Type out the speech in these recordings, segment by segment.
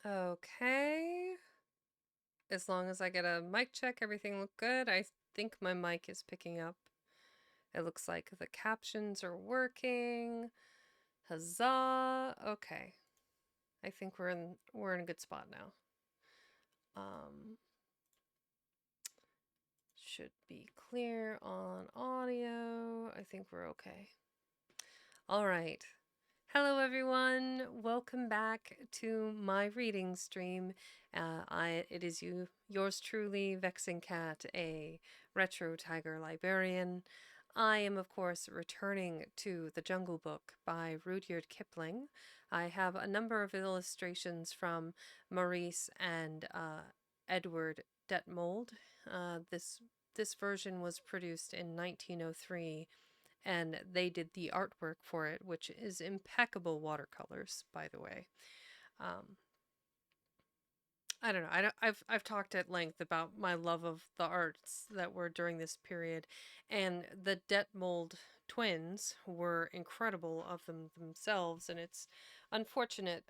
Okay. As long as I get a mic check, everything look good. I think my mic is picking up. It looks like the captions are working. Huzzah. Okay. I think we're in a good spot now. Should be clear on audio. I think we're okay. All right. Hello, everyone. Welcome back to my reading stream. It is yours truly, Vexing Cat, a retro tiger librarian. I am, of course, returning to The Jungle Book by Rudyard Kipling. I have a number of illustrations from Maurice and Edward Detmold. This version was produced in 1903 and they did the artwork for it, which is impeccable watercolors, by the way. I don't know. I've talked at length about my love of the arts that were during this period, and the Detmold twins were incredible of themselves, and it's unfortunate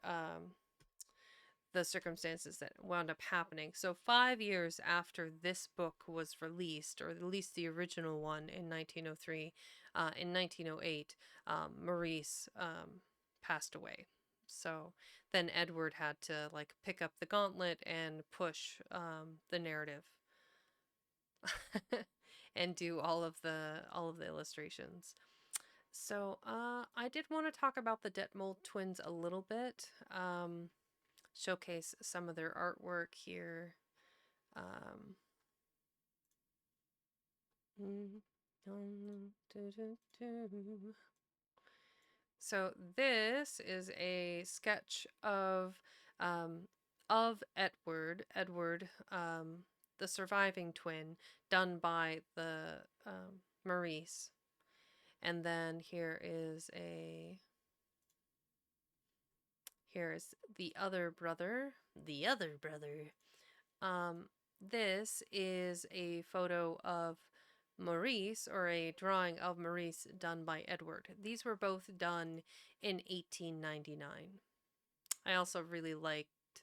the circumstances that wound up happening. So 5 years after this book was released, or at least the original one in 1903, in 1908, Maurice passed away. So then Edward had to like pick up the gauntlet and push the narrative and do all of the illustrations. So I did want to talk about the Detmold twins a little bit. Showcase some of their artwork here. Um, so this is a sketch of Edward, the surviving twin, done by the Maurice. And then here's the other brother. The other brother. This is a photo of Maurice, or a drawing of Maurice done by Edward. These were both done in 1899. I also really liked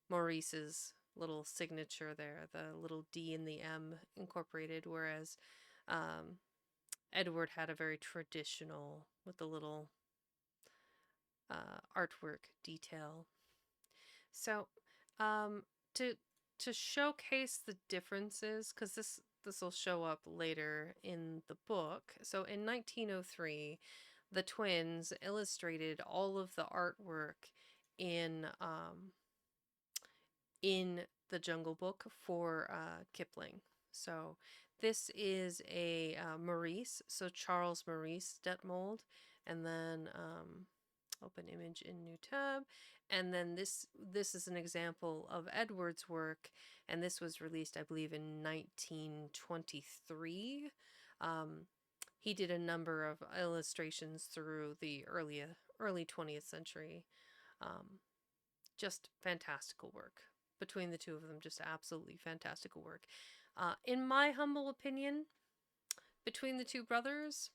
Maurice's little signature there, the little D and the M incorporated, whereas Edward had a very traditional with the little artwork detail. So, to to showcase the differences, because this will show up later in the book. So in 1903, the twins illustrated all of the artwork in in the Jungle Book for Kipling. So this is a Maurice, so Charles Maurice Detmold, and then open image in new tab, and then this is an example of Edward's work, and this was released, I believe, in 1923. He did a number of illustrations through the early 20th century. Just fantastical work between the two of them, just absolutely fantastical work. In my humble opinion, between the two brothers,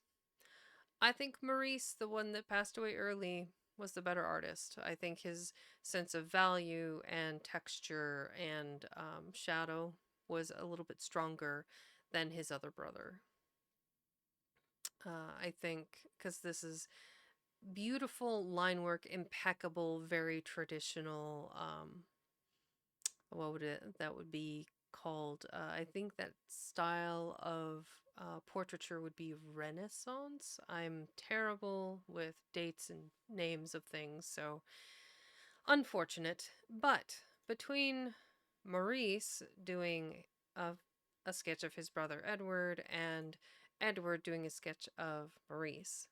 I think Maurice, the one that passed away early, was the better artist. I think his sense of value and texture and shadow was a little bit stronger than his other brother. I think because this is beautiful line work, impeccable, very traditional. What would that would be called? I think that style of portraiture would be Renaissance. I'm terrible with dates and names of things, so unfortunate. But between Maurice doing a sketch of his brother Edward and Edward doing a sketch of Maurice,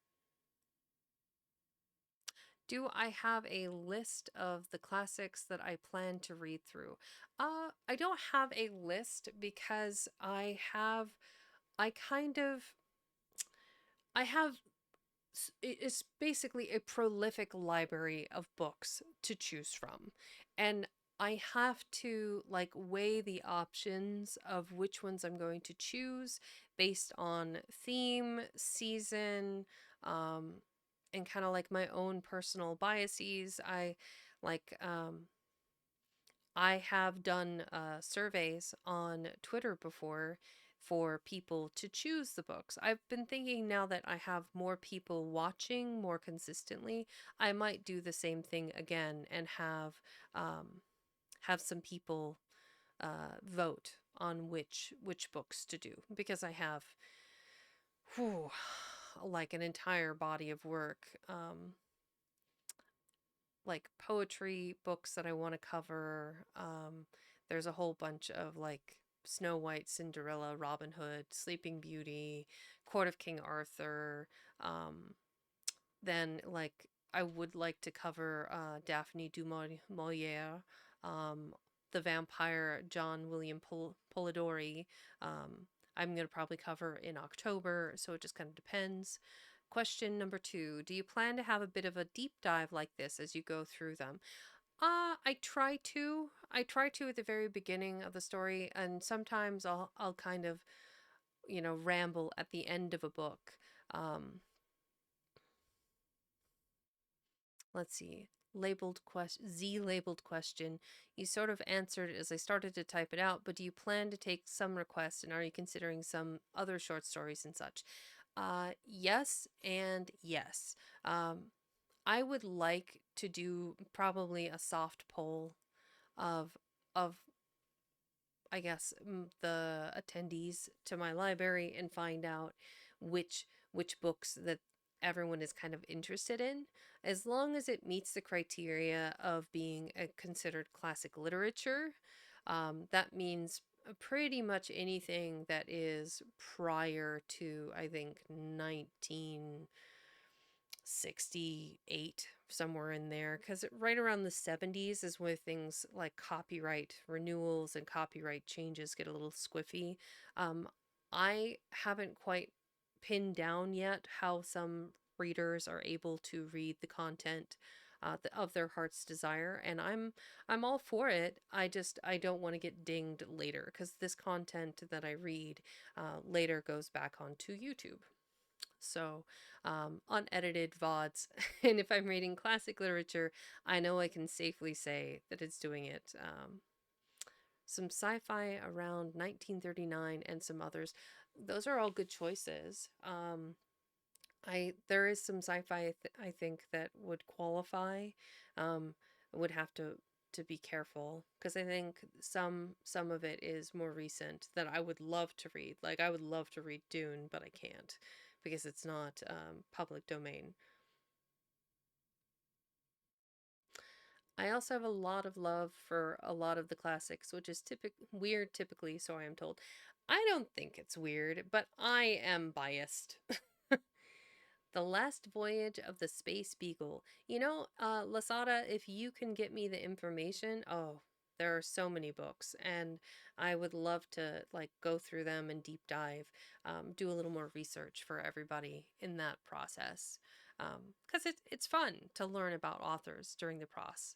do I have a list of the classics that I plan to read through? I don't have a list because I kind of, I have, it's basically a prolific library of books to choose from. And I have to like weigh the options of which ones I'm going to choose based on theme, season, and kind of like my own personal biases. I Like, I have done surveys on Twitter before for people to choose the books. I've been thinking now that I have more people watching more consistently, I might do the same thing again and um, have some people vote on which books to do because I have whew, like an entire body of work. Like poetry books that I want to cover. There's a whole bunch of like Snow White, Cinderella, Robin Hood, Sleeping Beauty, Court of King Arthur. Um, then like I would like to cover Daphne du Maurier, um, the vampire John William Polidori. Um, I'm going to probably cover in October, so it just kind of depends. Question number two: do you plan to have a bit of a deep dive like this as you go through them? I try to. I try to at the very beginning of the story, and sometimes I'll kind of, ramble at the end of a book. Um, let's see. Labeled question, Z labeled question. You sort of answered as I started to type it out, but do you plan to take some requests and are you considering some other short stories and such? Yes and yes. Um, I would like to do probably a soft poll of of I guess the attendees to my library and find out which books that everyone is kind of interested in, as long as it meets the criteria of being a considered classic literature. That means pretty much anything that is prior to, I think, 1968, somewhere in there, because right around the 70s is where things like copyright renewals and copyright changes get a little squiffy. um, I haven't quite pinned down yet how some readers are able to read the content of their heart's desire, and I'm all for it. I don't want to get dinged later because this content that I read later goes back onto YouTube. So, unedited VODs. And if I'm reading classic literature, I know I can safely say that it's doing it. Some sci fi around 1939 and some others. Those are all good choices. There is some sci-fi I think that would qualify. Um, would have to be careful because I think some of it is more recent that I would love to read. Like I would love to read Dune, but I can't because it's not public domain. I also have a lot of love for a lot of the classics, which is weird typically, so I am told. I don't think it's weird, but I am biased. The Last Voyage of the Space Beagle. Lasada, if you can get me the information, oh, there are so many books, and I would love to like go through them and deep dive, do a little more research for everybody in that process, because it's fun to learn about authors during the process.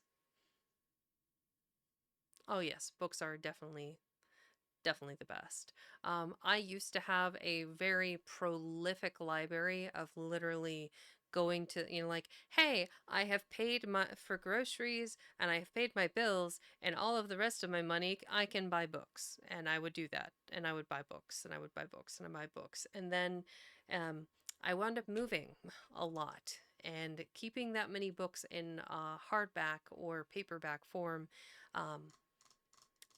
Oh yes, books are definitely the best. I used to have a very prolific library of literally going to, like, hey, I have paid my for groceries and I have paid my bills and all of the rest of my money I can buy books. And I would do that. And I would buy books and I would buy books and I buy books. And then um, I wound up moving a lot. And keeping that many books in hardback or paperback form um,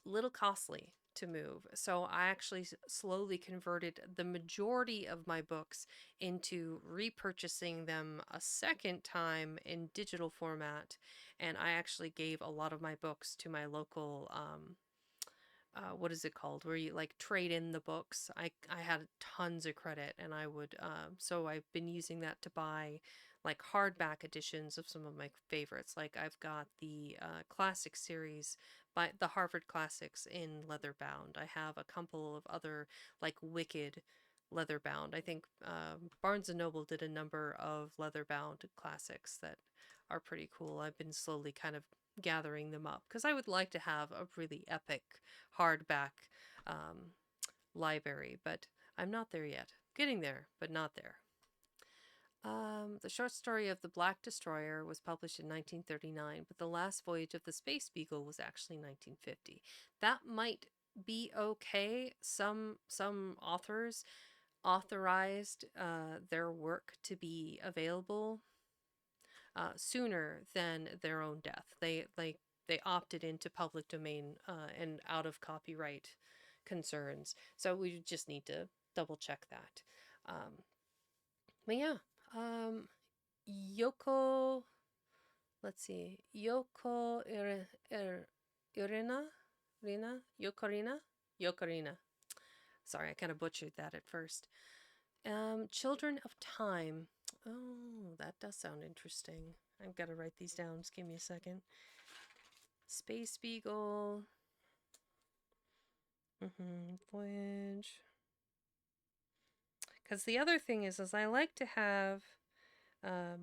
little costly to move. So I actually slowly converted the majority of my books into repurchasing them a second time in digital format. And I actually gave a lot of my books to my local what is it called where you like trade in the books. I had tons of credit and I would so I've been using that to buy like hardback editions of some of my favorites. Like I've got the classic series by the Harvard Classics in leather bound. I have a couple of other like Wicked leather bound. I think Barnes and Noble did a number of leather bound classics that are pretty cool. I've been slowly kind of gathering them up because I would like to have a really epic hardback um, library, but I'm not there yet. Getting there, but not there. The short story of The Black Destroyer was published in 1939, but The Last Voyage of the Space Beagle was actually 1950. That might be okay. Some authors authorized their work to be available sooner than their own death. They opted into public domain and out of copyright concerns. So we just need to double check that. Um, but yeah, um, Yoko. Let's see, Irina, Yokorina. Sorry, I kind of butchered that at first. Children of Time. Oh, that does sound interesting. I've got to write these down. Just give me a second. Space Beagle. Voyage. Because the other thing is I like to have a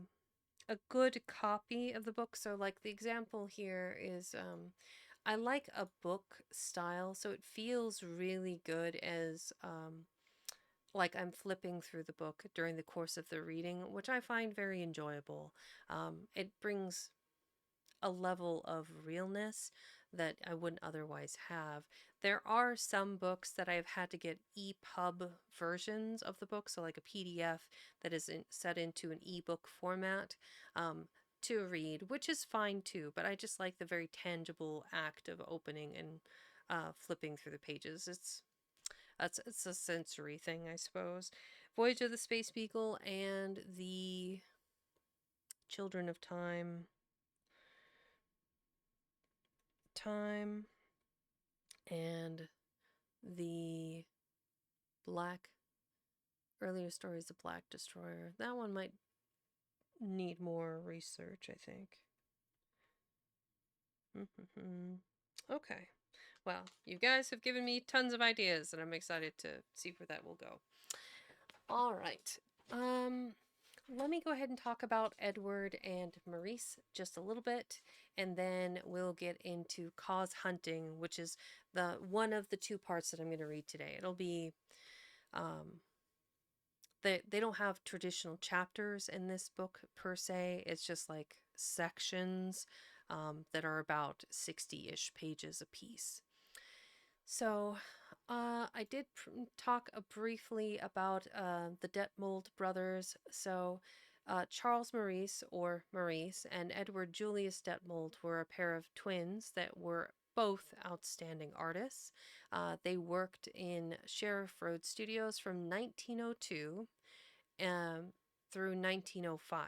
good copy of the book. So, like the example here is I like a book style, so it feels really good as like I'm flipping through the book during the course of the reading, which I find very enjoyable. It brings a level of realness that I wouldn't otherwise have. There are some books that I've had to get EPUB versions of the book, so like a PDF that is set into an ebook format to read, which is fine too, but I just like the very tangible act of opening and flipping through the pages. It's a sensory thing, I suppose. Voyage of the Space Beagle and the Children of Time. And the Black, earlier stories, The Black Destroyer. That one might need more research, I think. Okay. Well, you guys have given me tons of ideas, and I'm excited to see where that will go. All right. Let me go ahead and talk about Edward and Maurice just a little bit, and then we'll get into Cause Hunting, which is the one of the two parts that I'm going to read today. It'll be they don't have traditional chapters in this book per se. It's just like sections that are about 60-ish pages apiece. So I did talk briefly about the Detmold brothers. So Charles Maurice, or Maurice, and Edward Julius Detmold were a pair of twins that were both outstanding artists. They worked in Sheriff Road Studios from 1902 through 1905.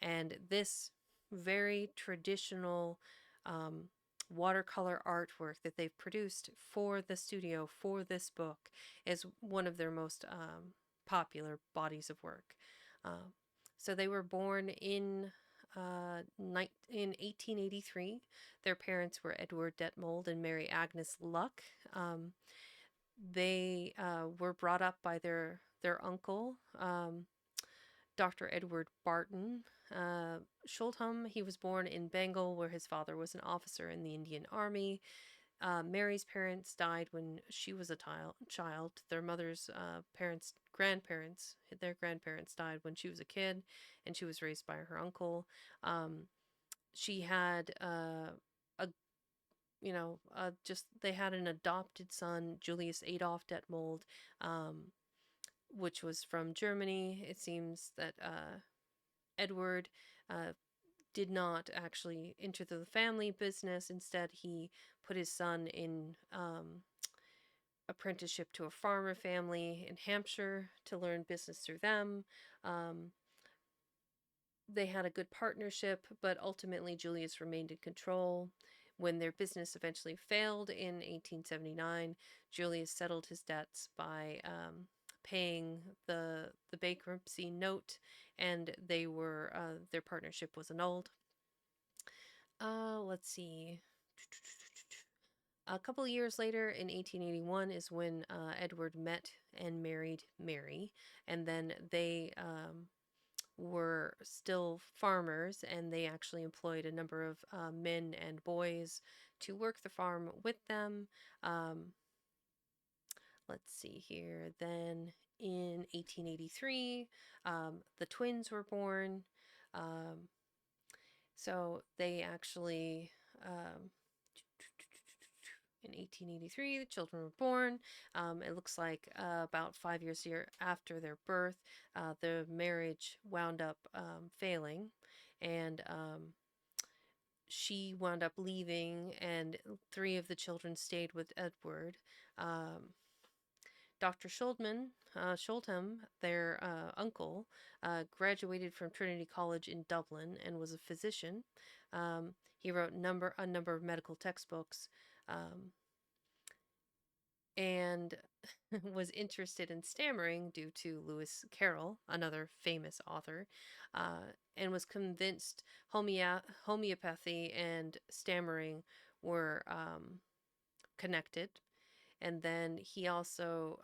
And this very traditional watercolor artwork that they've produced for the studio for this book is one of their most popular bodies of work. So they were born in 1883. Their parents were Edward Detmold and Mary Agnes Luck. They were brought up by their uncle, Dr. Edward Barton. Sholtham, he was born in Bengal, where his father was an officer in the Indian Army. Mary's parents died when she was a child. Their mother's their grandparents died when she was a kid, and she was raised by her uncle. She had they had an adopted son, Julius Adolf Detmold, which was from Germany. It seems that Edward did not actually enter the family business. Instead, he put his son in apprenticeship to a farmer family in Hampshire to learn business through them. They had a good partnership, but ultimately Julius remained in control. When their business eventually failed in 1879, Julius settled his debts by paying the bankruptcy note, and their partnership was annulled. Let's see. A couple of years later, in 1881, is when Edward met and married Mary, and then they were still farmers, and they actually employed a number of men and boys to work the farm with them. Let's see here. Then in 1883, the twins were born. Um, so they actually, in 1883, the children were born. It looks like about 5 years after their birth, the marriage wound up failing, and she wound up leaving, and three of the children stayed with Edward. Um, Dr. Sholtham, their uncle, graduated from Trinity College in Dublin and was a physician. He wrote a number of medical textbooks, um, and was interested in stammering due to Lewis Carroll, another famous author, and was convinced homeopathy and stammering were connected. And then he also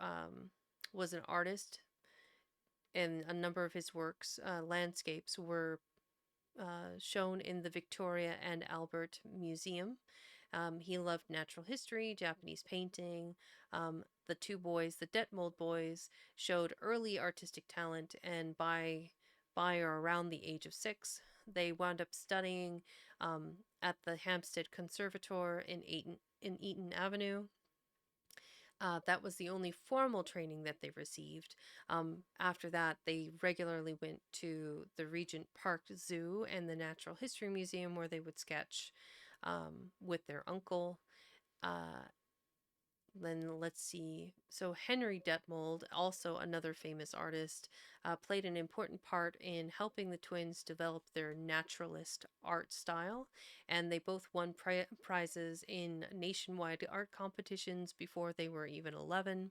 was an artist, and a number of his works, landscapes, were shown in the Victoria and Albert Museum. He loved natural history, Japanese painting. The two boys, the Detmold boys, showed early artistic talent, and by or around the age of 6, they wound up studying at the Hampstead Conservatoire in Eaton Avenue. That was the only formal training that they received. After that, they regularly went to the Regent Park Zoo and the Natural History Museum, where they would sketch with their uncle. Then let's see. So Henry Detmold, also another famous artist, played an important part in helping the twins develop their naturalist art style, and they both won prizes in nationwide art competitions before they were even 11.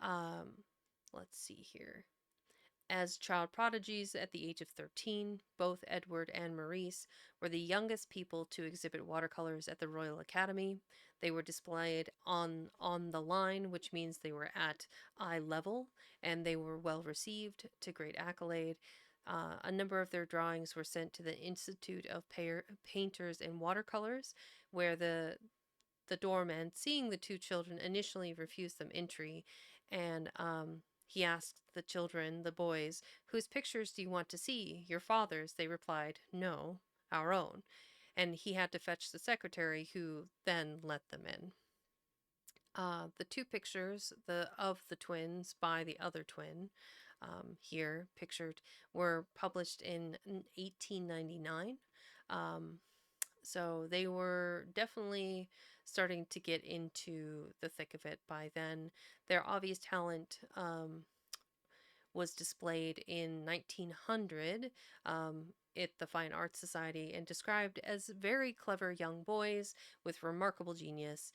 Um, let's see here. As child prodigies at the age of 13, both Edward and Maurice were the youngest people to exhibit watercolors at the Royal Academy. They were displayed on the line, which means they were at eye level, and they were well received to great accolade. A number of their drawings were sent to the Institute of Painters and Watercolors, where the doorman, seeing the two children, initially refused them entry, and he asked the children, the boys, "Whose pictures do you want to see? Your father's?" They replied, "No, our own." And he had to fetch the secretary, who then let them in. The two pictures of the twins by the other twin, here pictured, were published in 1899. So they were definitely starting to get into the thick of it by then. Their obvious talent was displayed in 1900 at the Fine Arts Society, and described as very clever young boys with remarkable genius.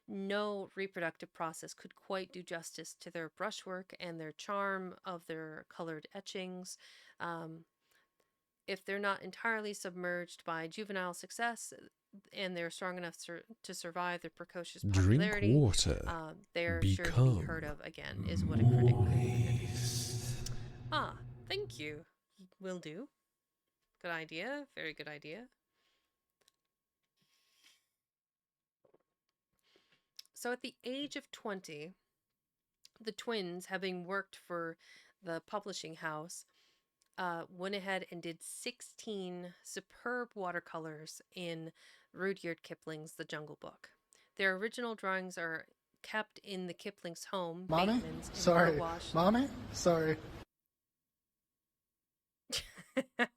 No reproductive process could quite do justice to their brushwork and their charm of their colored etchings. If they're not entirely submerged by juvenile success, and they're strong enough to survive their precocious popularity, Drink water. they're sure to be heard of again, is what a critic concluded. Ah, thank you. Will do. Good idea. Very good idea. So at the age of 20, the twins, having worked for the publishing house, went ahead and did 16 superb watercolors in Rudyard Kipling's The Jungle Book. Their original drawings are kept in the Kipling's home, Mommy? Bateman's, in Sorry. Burwash. Mommy? Sorry.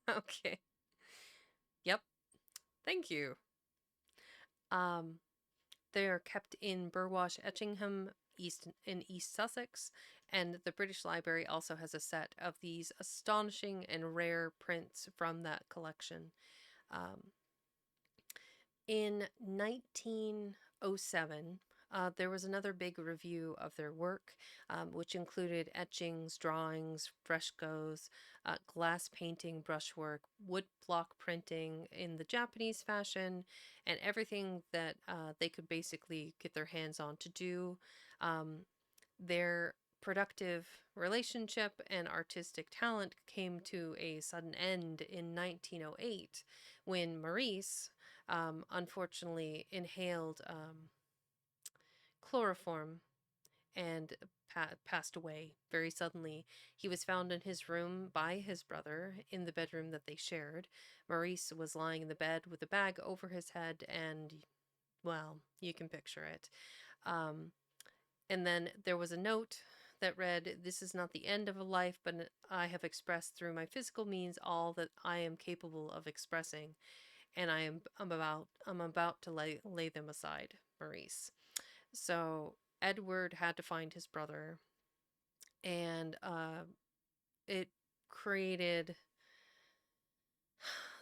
Okay. Yep. Thank you. They are kept in Burwash, Etchingham, in East Sussex, and the British Library also has a set of these astonishing and rare prints from that collection. In 1907, there was another big review of their work, which included etchings, drawings, frescoes, glass painting, brushwork, wood block printing in the Japanese fashion, and everything that they could basically get their hands on to do. Their productive relationship and artistic talent came to a sudden end in 1908, when Maurice unfortunately inhaled chloroform and passed away very suddenly. He was found in his room by his brother in the bedroom that they shared. Maurice was lying in the bed with a bag over his head, and, well, you can picture it. Um, and then there was a note that read, "This is not the end of a life, but I have expressed through my physical means all that I am capable of expressing, and I'm about to lay them aside, Maurice." So Edward had to find his brother, and it created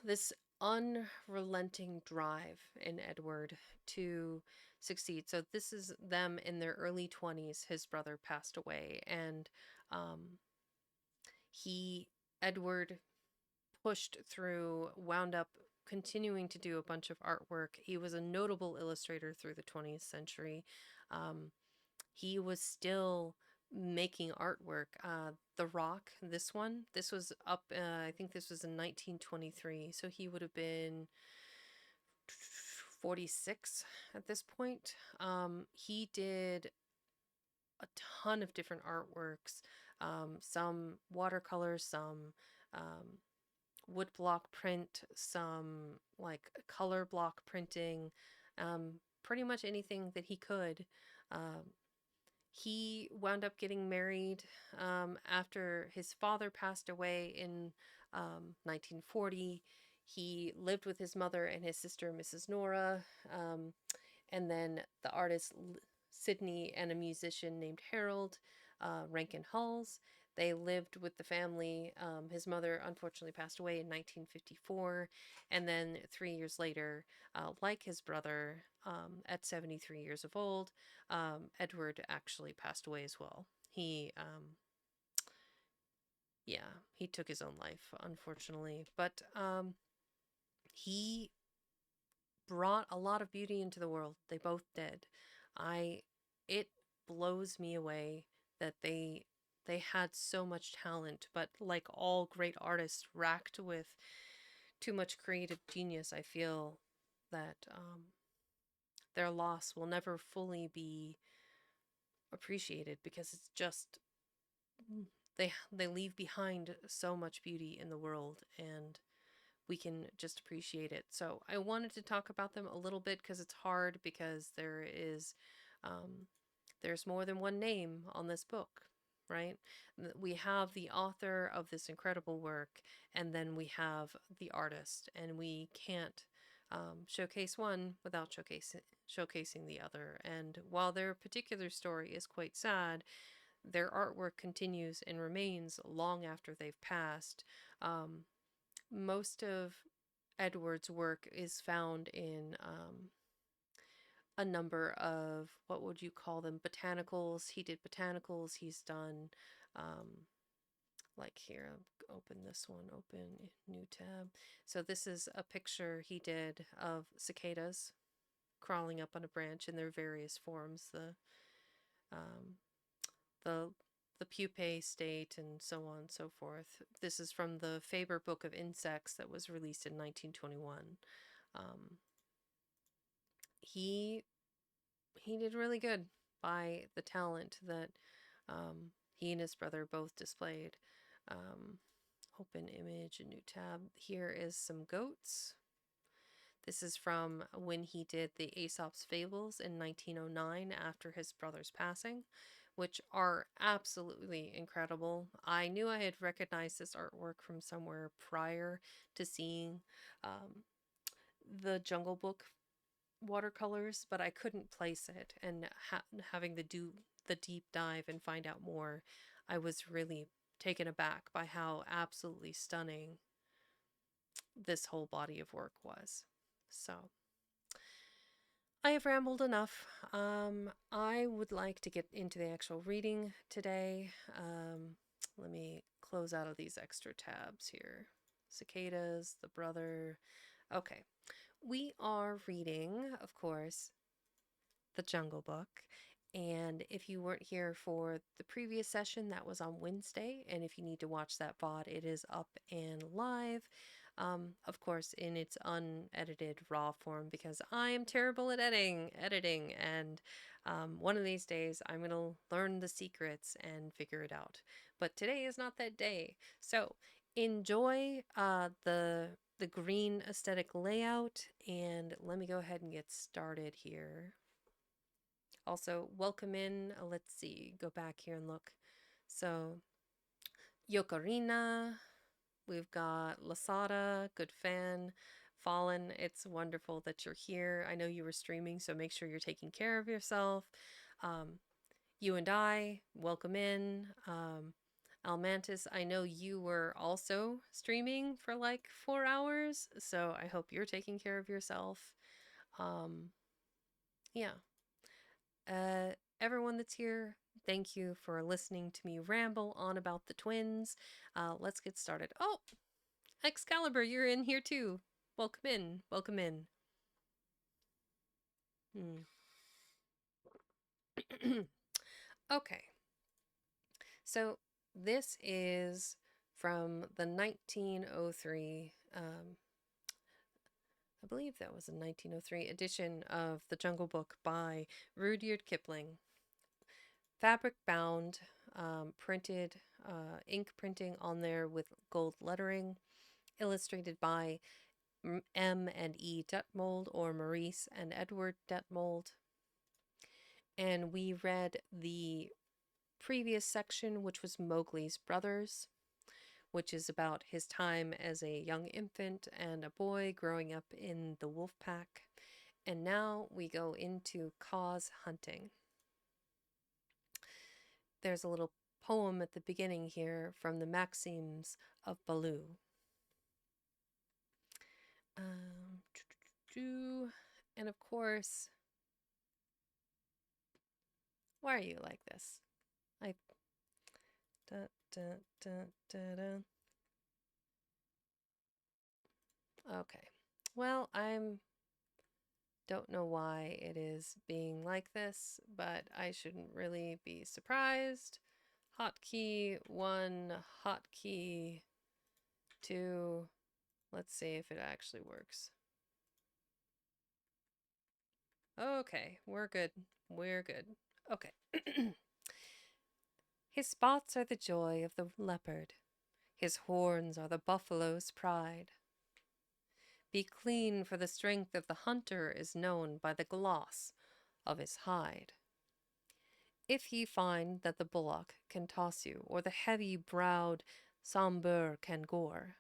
this unrelenting drive in Edward to succeed. So this is them in their early 20s. His brother passed away, and um, he, Edward, pushed through, wound up continuing to do a bunch of artwork. He was a notable illustrator through the 20th century. Um, he was still making artwork. The Rock, this was up, I think this was in 1923, so he would have been 46 at this point. He did a ton of different artworks, some watercolors, some um, woodblock print, some like color block printing, pretty much anything that he could. Um, he wound up getting married after his father passed away in 1940. He lived with his mother and his sister, Mrs. Nora, and then the artist Sidney and a musician named Harold Rankin Halls. They lived with the family. His mother unfortunately passed away in 1954, and then 3 years later, like his brother, at 73 years of old, Edward actually passed away as well. Yeah, he took his own life, unfortunately, but he brought a lot of beauty into the world. They both did. I it blows me away that they had so much talent, but like all great artists racked with too much creative genius, I feel that their loss will never fully be appreciated because it's just they leave behind so much beauty in the world, and we can just appreciate it. So I wanted to talk about them a little bit because it's hard, because um, there's more than one name on this book, right? We have the author of this incredible work, and then we have the artist, and we can't showcase one without showcasing the other. And while their particular story is quite sad, their artwork continues and remains long after they've passed. Um, Most of Edward's work is found in a number of, what would you call them, botanicals. He did botanicals. He's done, like here, open this one, open new tab. So this is a picture he did of cicadas crawling up on a branch in their various forms, um, the the pupae state, and so on and so forth. This is from the Faber Book of Insects that was released in 1921. Um, he he did really good by the talent that he and his brother both displayed. Um, Open image, a new tab. Here is some goats. This is from when he did the Aesop's Fables in 1909 after his brother's passing, which are absolutely incredible. I knew I had recognized this artwork from somewhere prior to seeing um, the Jungle Book watercolors, but I couldn't place it. And having to do the deep dive and find out more, I was really taken aback by how absolutely stunning this whole body of work was. So, I have rambled enough. I would like to get into the actual reading today. Let me close out of these extra tabs here. Cicadas, the brother. Okay. We are reading, of course, The Jungle Book. And if you weren't here for the previous session, that was on Wednesday. And if you need to watch that VOD, it is up and live. Of course, in its unedited raw form, because I am terrible at editing, and One of these days, I'm going to learn the secrets and figure it out. But today is not that day. So enjoy the green aesthetic layout, and let me go ahead and get started here. Also, welcome in. Let's see, go back here and look. So, Yokarina, we've got Lasada, good fan. Fallen, it's wonderful that you're here. I know you were streaming, so make sure you're taking care of yourself. Um, you and I, welcome in. Almantis, I know you were also streaming for like 4 hours, so I hope you're taking care of yourself. Um, yeah. Everyone that's here, thank you for listening to me ramble on about the twins. Let's get started. Oh, Excalibur, you're in here too. Welcome in. Welcome in. Okay. So this is from the 1903, I believe that was a 1903 edition of The Jungle Book by Rudyard Kipling. Fabric bound, printed, ink printing on there with gold lettering, illustrated by M and E Detmold or Maurice and Edward Detmold. And we read the previous section, which was Mowgli's brothers, which is about his time as a young infant and a boy growing up in the wolf pack. And now we go into cause hunting. There's a little poem at the beginning here from the Maxims of Baloo. And of course, why are you like this? I. Da, da, da, da, da. Okay. Well, don't know why it is being like this, but I shouldn't really be surprised. Hotkey 1, hotkey 2. Let's see if it actually works. Okay, we're good. We're good. Okay. His spots are the joy of the leopard. His horns are the buffalo's pride. Be clean, for the strength of the hunter is known by the gloss of his hide. If ye find that the bullock can toss you, or the heavy-browed sombre can gore,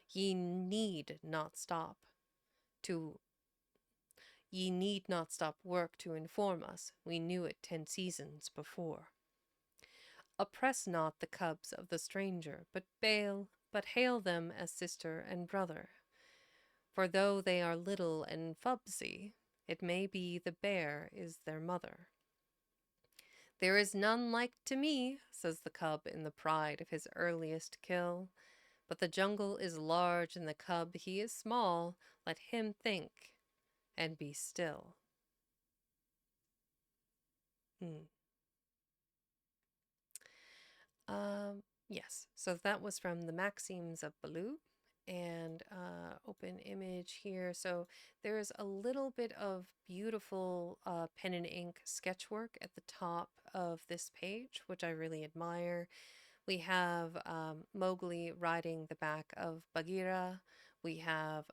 ye need not stop work to inform us, we knew it 10 seasons before. Oppress not the cubs of the stranger, but hail them as sister and brother. For though they are little and fubsy, it may be the bear is their mother. There is none like to me, says the cub in the pride of his earliest kill. But the jungle is large and the cub he is small. Let him think and be still. Yes, so that was from the Maxims of Baloo. And open image here. So there's a little bit of beautiful pen and ink sketchwork at the top of this page, which I really admire. We have Mowgli riding the back of Bagheera. We have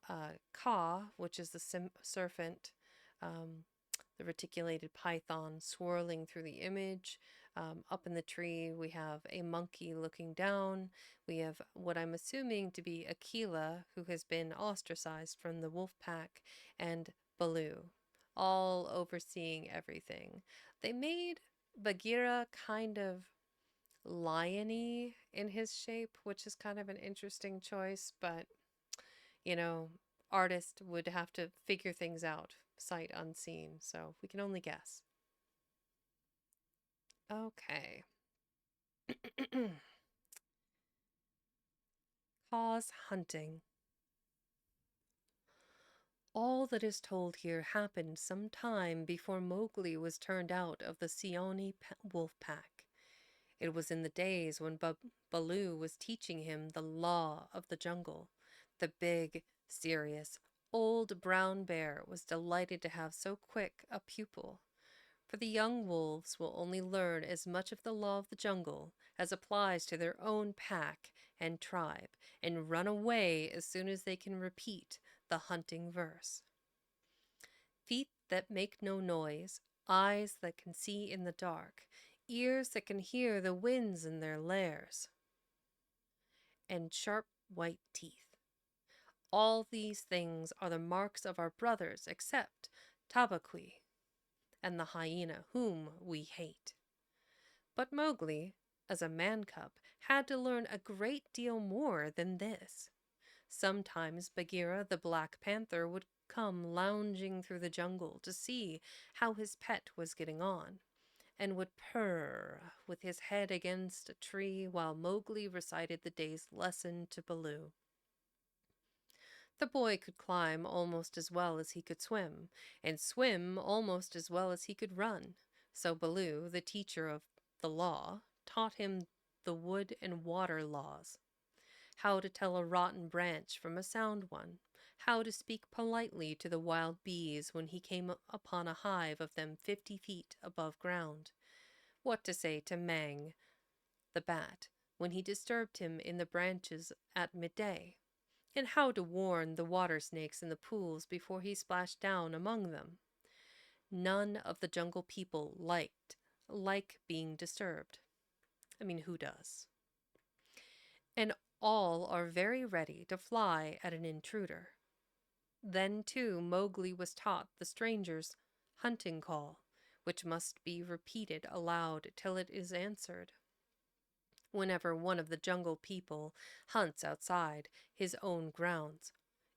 Ka, which is the serpent, the reticulated python swirling through the image. Up in the tree, we have a monkey looking down. We have what I'm assuming to be Akela, who has been ostracized from the wolf pack, and Baloo, all overseeing everything. They made Bagheera kind of lion-y in his shape, which is kind of an interesting choice, but, you know, artist would have to figure things out sight unseen, so we can only guess. Okay. Cause hunting. All that is told here happened some time before Mowgli was turned out of the Seeonee wolf pack. It was in the days when Baloo was teaching him the law of the jungle. The big, serious, old brown bear was delighted to have so quick a pupil. For the young wolves will only learn as much of the law of the jungle as applies to their own pack and tribe, and run away as soon as they can repeat the hunting verse. Feet that make no noise, eyes that can see in the dark, ears that can hear the winds in their lairs, and sharp white teeth. All these things are the marks of our brothers except Tabaqui and the hyena whom we hate. But Mowgli, as a man cub, had to learn a great deal more than this. Sometimes Bagheera the Black Panther would come lounging through the jungle to see how his pet was getting on, and would purr with his head against a tree while Mowgli recited the day's lesson to Baloo. The boy could climb almost as well as he could swim, and swim almost as well as he could run. So Baloo, the teacher of the law, taught him the wood and water laws, how to tell a rotten branch from a sound one, how to speak politely to the wild bees when he came upon a hive of them 50 feet above ground, what to say to Mang, the bat, when he disturbed him in the branches at midday, and how to warn the water snakes in the pools before he splashed down among them. None of the jungle people like being disturbed. I mean, who does? And all are very ready to fly at an intruder. Then, too, Mowgli was taught the stranger's hunting call, which must be repeated aloud till it is answered. Whenever one of the jungle people hunts outside his own grounds,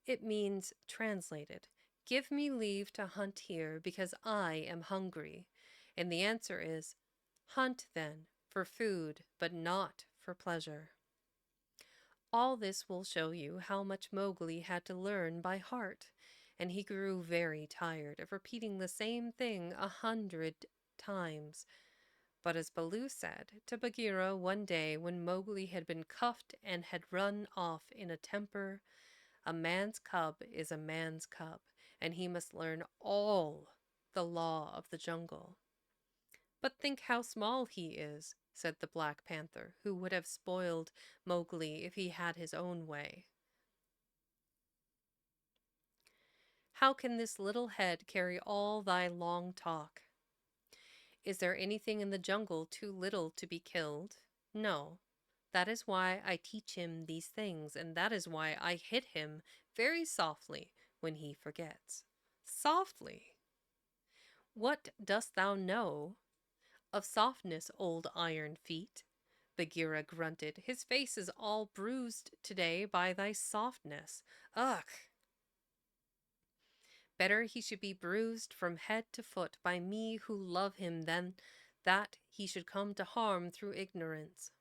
it means, translated, "Give me leave to hunt here because I am hungry." And the answer is, "Hunt then, for food, but not for pleasure." All this will show you how much Mowgli had to learn by heart, and he grew very tired of repeating the same thing 100 times. But as Baloo said to Bagheera one day when Mowgli had been cuffed and had run off in a temper, a man's cub is a man's cub, and he must learn all the law of the jungle. But think how small he is, said the Black Panther, who would have spoiled Mowgli if he had his own way. How can this little head carry all thy long talk? Is there anything in the jungle too little to be killed? No. That is why I teach him these things, and that is why I hit him very softly when he forgets. Softly? What dost thou know of softness, old iron feet? Bagheera grunted. His face is all bruised today by thy softness. Ugh! Better he should be bruised from head to foot by me who love him than that he should come to harm through ignorance.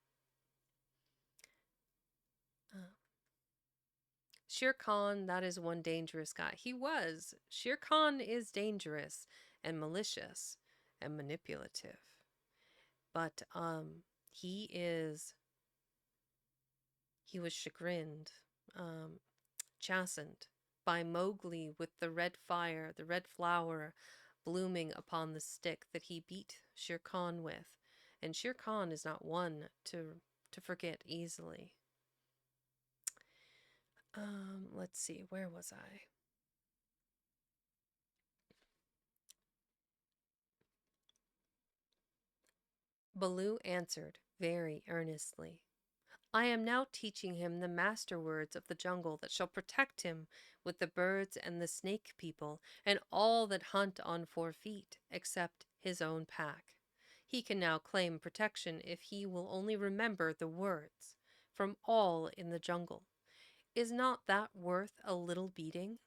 Shere Khan, that is one dangerous guy. He was. Shere Khan is dangerous and malicious and manipulative. But he was chagrined, chastened by Mowgli with the red fire, the red flower blooming upon the stick that he beat Shere Khan with. And Shere Khan is not one to forget easily. Let's see, where was I? Baloo answered very earnestly, I am now teaching him the master words of the jungle that shall protect him with the birds and the snake people and all that hunt on 4 feet, except his own pack. He can now claim protection if he will only remember the words from all in the jungle. Is not that worth a little beating?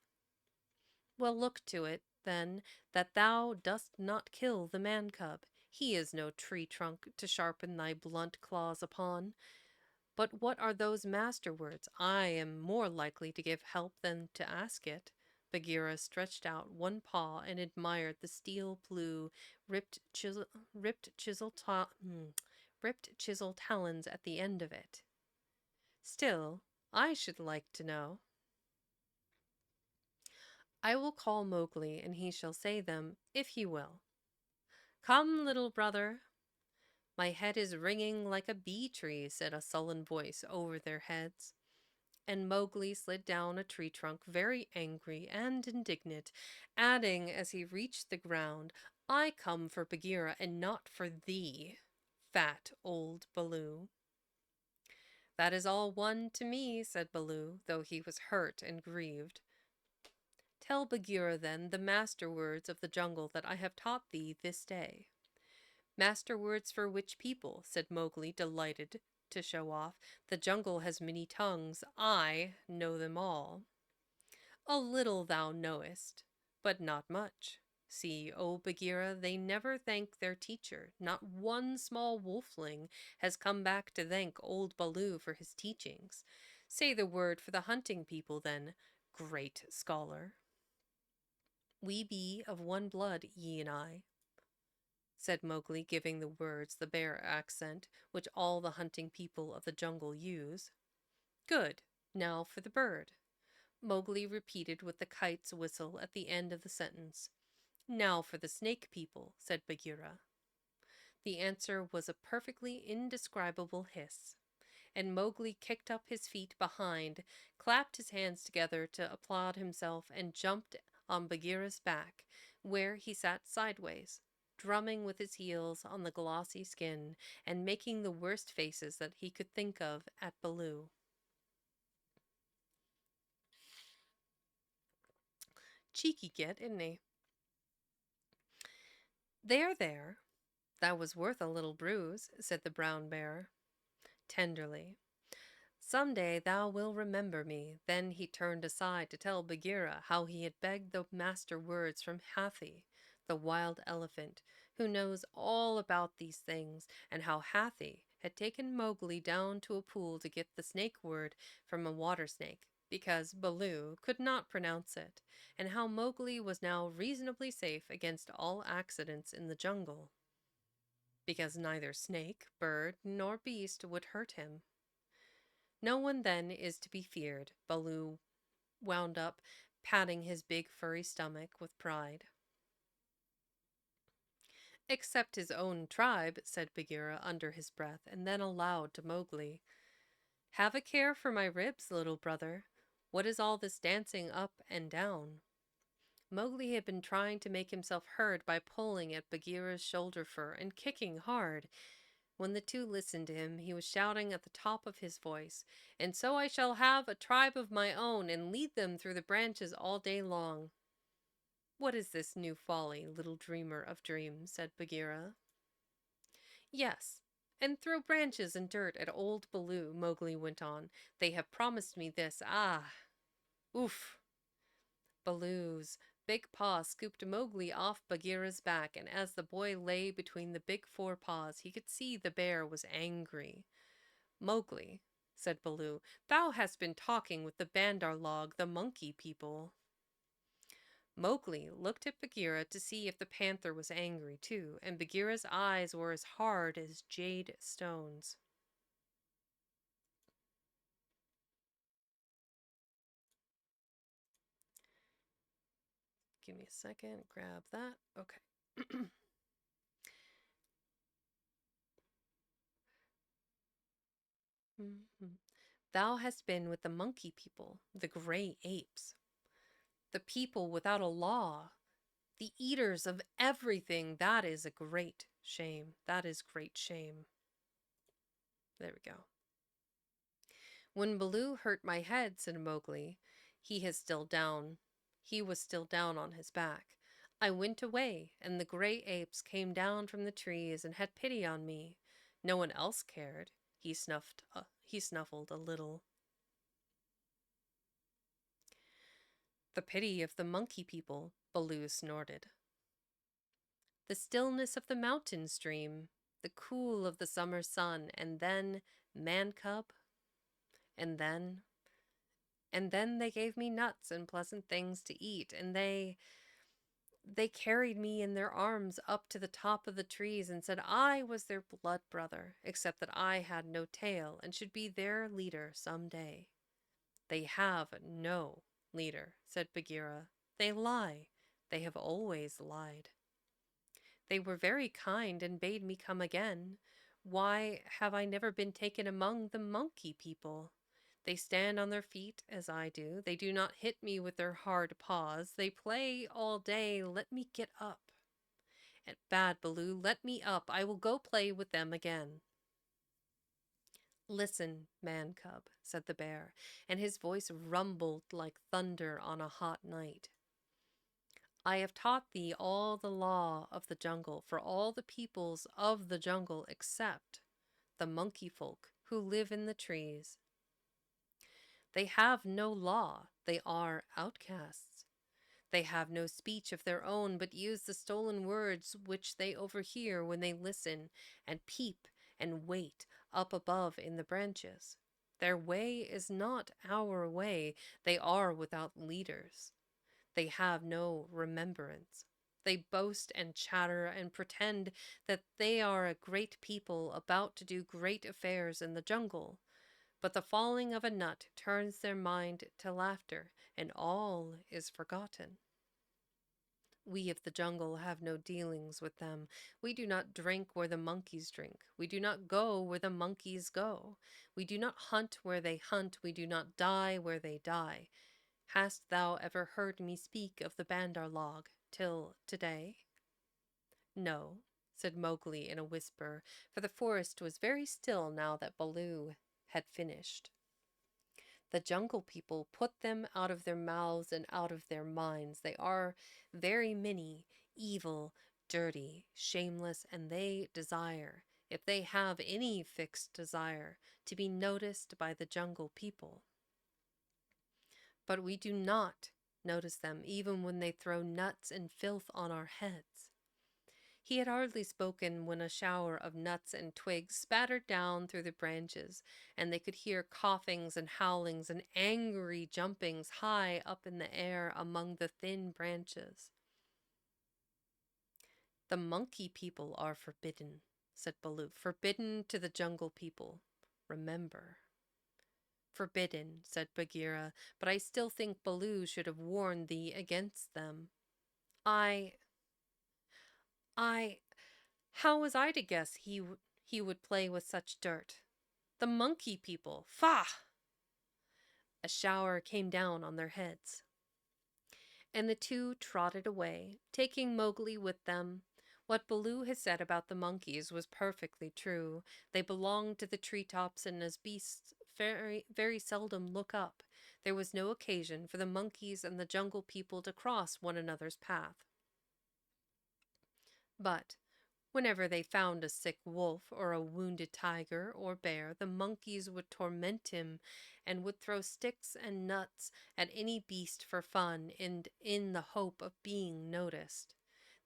Well, look to it, then, that thou dost not kill the man cub. He is no tree trunk to sharpen thy blunt claws upon. But what are those master words? I am more likely to give help than to ask it. Bagheera stretched out one paw and admired the steel blue, ripped chisel talons at the end of it. Still, I should like to know. I will call Mowgli, and he shall say them, if he will. Come, little brother. My head is ringing like a bee tree, said a sullen voice over their heads. And Mowgli slid down a tree trunk, very angry and indignant, adding as he reached the ground, I come for Bagheera and not for thee, fat old Baloo. That is all one to me, said Baloo, though he was hurt and grieved. Tell Bagheera, then, the master words of the jungle that I have taught thee this day. Master words for which people? Said Mowgli, delighted to show off. The jungle has many tongues. I know them all. A little thou knowest, but not much. See, O Bagheera, they never thank their teacher. Not one small wolfling has come back to thank old Baloo for his teachings. Say the word for the hunting people, then, great scholar. We be of one blood, ye and I, said Mowgli, giving the words the bear accent which all the hunting people of the jungle use. Good. Now for the bird. Mowgli repeated with the kite's whistle at the end of the sentence. Now for the snake people, said Bagheera. The answer was a perfectly indescribable hiss, and Mowgli kicked up his feet behind, clapped his hands together to applaud himself, and jumped on Bagheera's back, where he sat sideways, drumming with his heels on the glossy skin and making the worst faces that he could think of at Baloo. Cheeky git, isn't he? There, there. That was worth a little bruise, said the brown bear, tenderly. Some day thou will remember me. Then he turned aside to tell Bagheera how he had begged the master words from Hathi, the wild elephant, who knows all about these things, and how Hathi had taken Mowgli down to a pool to get the snake word from a water snake, because Baloo could not pronounce it, and how Mowgli was now reasonably safe against all accidents in the jungle, because neither snake, bird, nor beast would hurt him. No one then is to be feared, Baloo wound up, patting his big furry stomach with pride. Except his own tribe, said Bagheera under his breath, and then aloud to Mowgli. Have a care for my ribs, little brother. What is all this dancing up and down? Mowgli had been trying to make himself heard by pulling at Bagheera's shoulder fur and kicking hard. When the two listened to him, he was shouting at the top of his voice, And so I shall have a tribe of my own, and lead them through the branches all day long. What is this new folly, little dreamer of dreams? Said Bagheera. Yes, and throw branches and dirt at old Baloo, Mowgli went on. They have promised me this. Ah! Oof! Baloo's big paw scooped Mowgli off Bagheera's back, and as the boy lay between the big forepaws, he could see the bear was angry. Mowgli, said Baloo, thou hast been talking with the Bandar log, the monkey people. Mowgli looked at Bagheera to see if the panther was angry too, and Bagheera's eyes were as hard as jade stones. Give me a second, grab that. Okay. Thou hast been with the monkey people, the gray apes, the people without a law, the eaters of everything. That is a great shame. That is great shame. There we go. When Baloo hurt my head, said Mowgli, he was still down on his back. I went away, and the gray apes came down from the trees and had pity on me. No one else cared. He snuffled a little. The pity of the monkey people, Baloo snorted. The stillness of the mountain stream, the cool of the summer sun, and then man cub, and then they gave me nuts and pleasant things to eat, and they carried me in their arms up to the top of the trees and said I was their blood brother, except that I had no tail and should be their leader some day. They have no leader, said Bagheera. They lie. They have always lied. They were very kind and bade me come again. Why have I never been taken among the monkey people? They stand on their feet as I do. They do not hit me with their hard paws. They play all day. Let me get up. And bad Baloo, let me up. I will go play with them again. Listen, man cub, said the bear, and his voice rumbled like thunder on a hot night. I have taught thee all the law of the jungle for all the peoples of the jungle except the monkey folk who live in the trees. They have no law, they are outcasts. They have no speech of their own, but use the stolen words which they overhear when they listen and peep and wait up above in the branches. Their way is not our way. They are without leaders. They have no remembrance. They boast and chatter and pretend that they are a great people about to do great affairs in the jungle. But the falling of a nut turns their mind to laughter, and all is forgotten. We of the jungle have no dealings with them. We do not drink where the monkeys drink. We do not go where the monkeys go. We do not hunt where they hunt. We do not die where they die. Hast thou ever heard me speak of the Bandar log till today? No, said Mowgli in a whisper, for the forest was very still now that Baloo had finished. The jungle people put them out of their mouths and out of their minds. They are very many, evil, dirty, shameless, and they desire, if they have any fixed desire, to be noticed by the jungle people. But we do not notice them even when they throw nuts and filth on our heads. He had hardly spoken when a shower of nuts and twigs spattered down through the branches, and they could hear coughings and howlings and angry jumpings high up in the air among the thin branches. The monkey people are forbidden, said Baloo. Forbidden to the jungle people. Remember. Forbidden, said Bagheera, but I still think Baloo should have warned thee against them. I... How was I to guess he would play with such dirt? The monkey people! Faugh! A shower came down on their heads, and the two trotted away, taking Mowgli with them. What Baloo had said about the monkeys was perfectly true. They belonged to the treetops, and as beasts very, very seldom look up, there was no occasion for the monkeys and the jungle people to cross one another's path. But whenever they found a sick wolf or a wounded tiger or bear, the monkeys would torment him and would throw sticks and nuts at any beast for fun and in the hope of being noticed.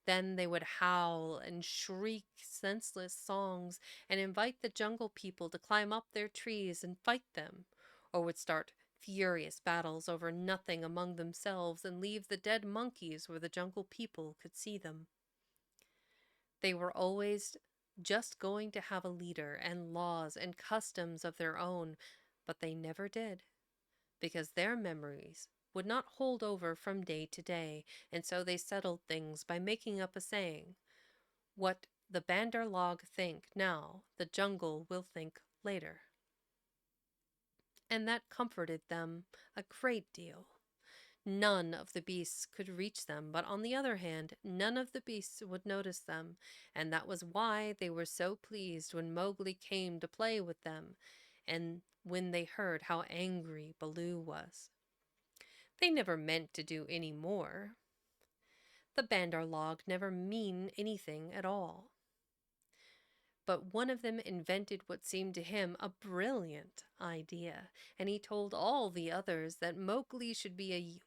Then they would howl and shriek senseless songs and invite the jungle people to climb up their trees and fight them, or would start furious battles over nothing among themselves and leave the dead monkeys where the jungle people could see them. They were always just going to have a leader and laws and customs of their own, but they never did, because their memories would not hold over from day to day, and so they settled things by making up a saying. What the Bandar log think now, the jungle will think later. And that comforted them a great deal. None of the beasts could reach them, but on the other hand, none of the beasts would notice them, and that was why they were so pleased when Mowgli came to play with them, and when they heard how angry Baloo was. They never meant to do any more. The Bandar log never mean anything at all. But one of them invented what seemed to him a brilliant idea, and he told all the others that Mowgli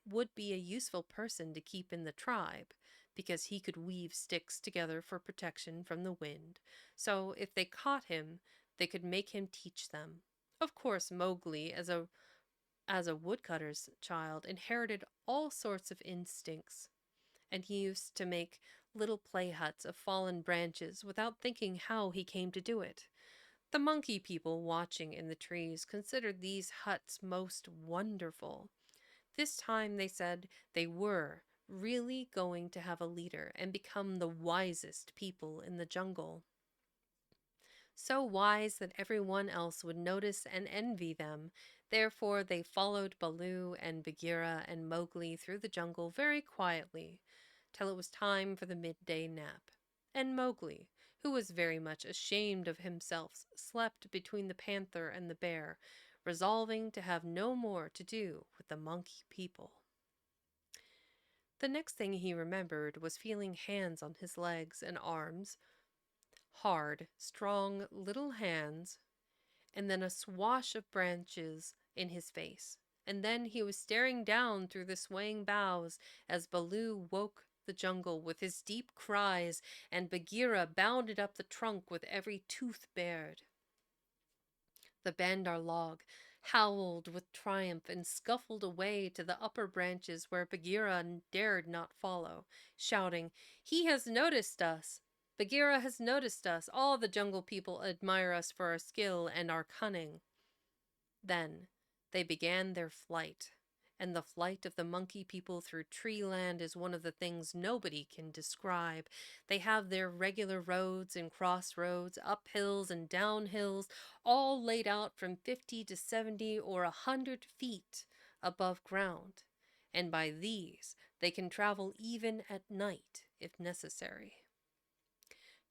would be a useful person to keep in the tribe, because he could weave sticks together for protection from the wind. So if they caught him, they could make him teach them. Of course, Mowgli, as a woodcutter's child, inherited all sorts of instincts, and he used to make little play huts of fallen branches without thinking how he came to do it. The monkey people watching in the trees considered these huts most wonderful. This time they said they were really going to have a leader and become the wisest people in the jungle. So wise that everyone else would notice and envy them. Therefore, they followed Baloo and Bagheera and Mowgli through the jungle very quietly, till it was time for the midday nap. And Mowgli, who was very much ashamed of himself, slept between the panther and the bear, resolving to have no more to do with the monkey people. The next thing he remembered was feeling hands on his legs and arms, hard, strong little hands, and then a swash of branches in his face. And then he was staring down through the swaying boughs as Baloo woke the jungle with his deep cries, and Bagheera bounded up the trunk with every tooth bared. The Bandar log howled with triumph and scuffled away to the upper branches where Bagheera dared not follow, shouting, "He has noticed us! Bagheera has noticed us! All the jungle people admire us for our skill and our cunning." Then they began their flight, and the flight of the monkey people through treeland is one of the things nobody can describe. They have their regular roads and crossroads, up hills and down hills, all laid out from 50 to 70 or 100 feet above ground, and by these they can travel even at night if necessary.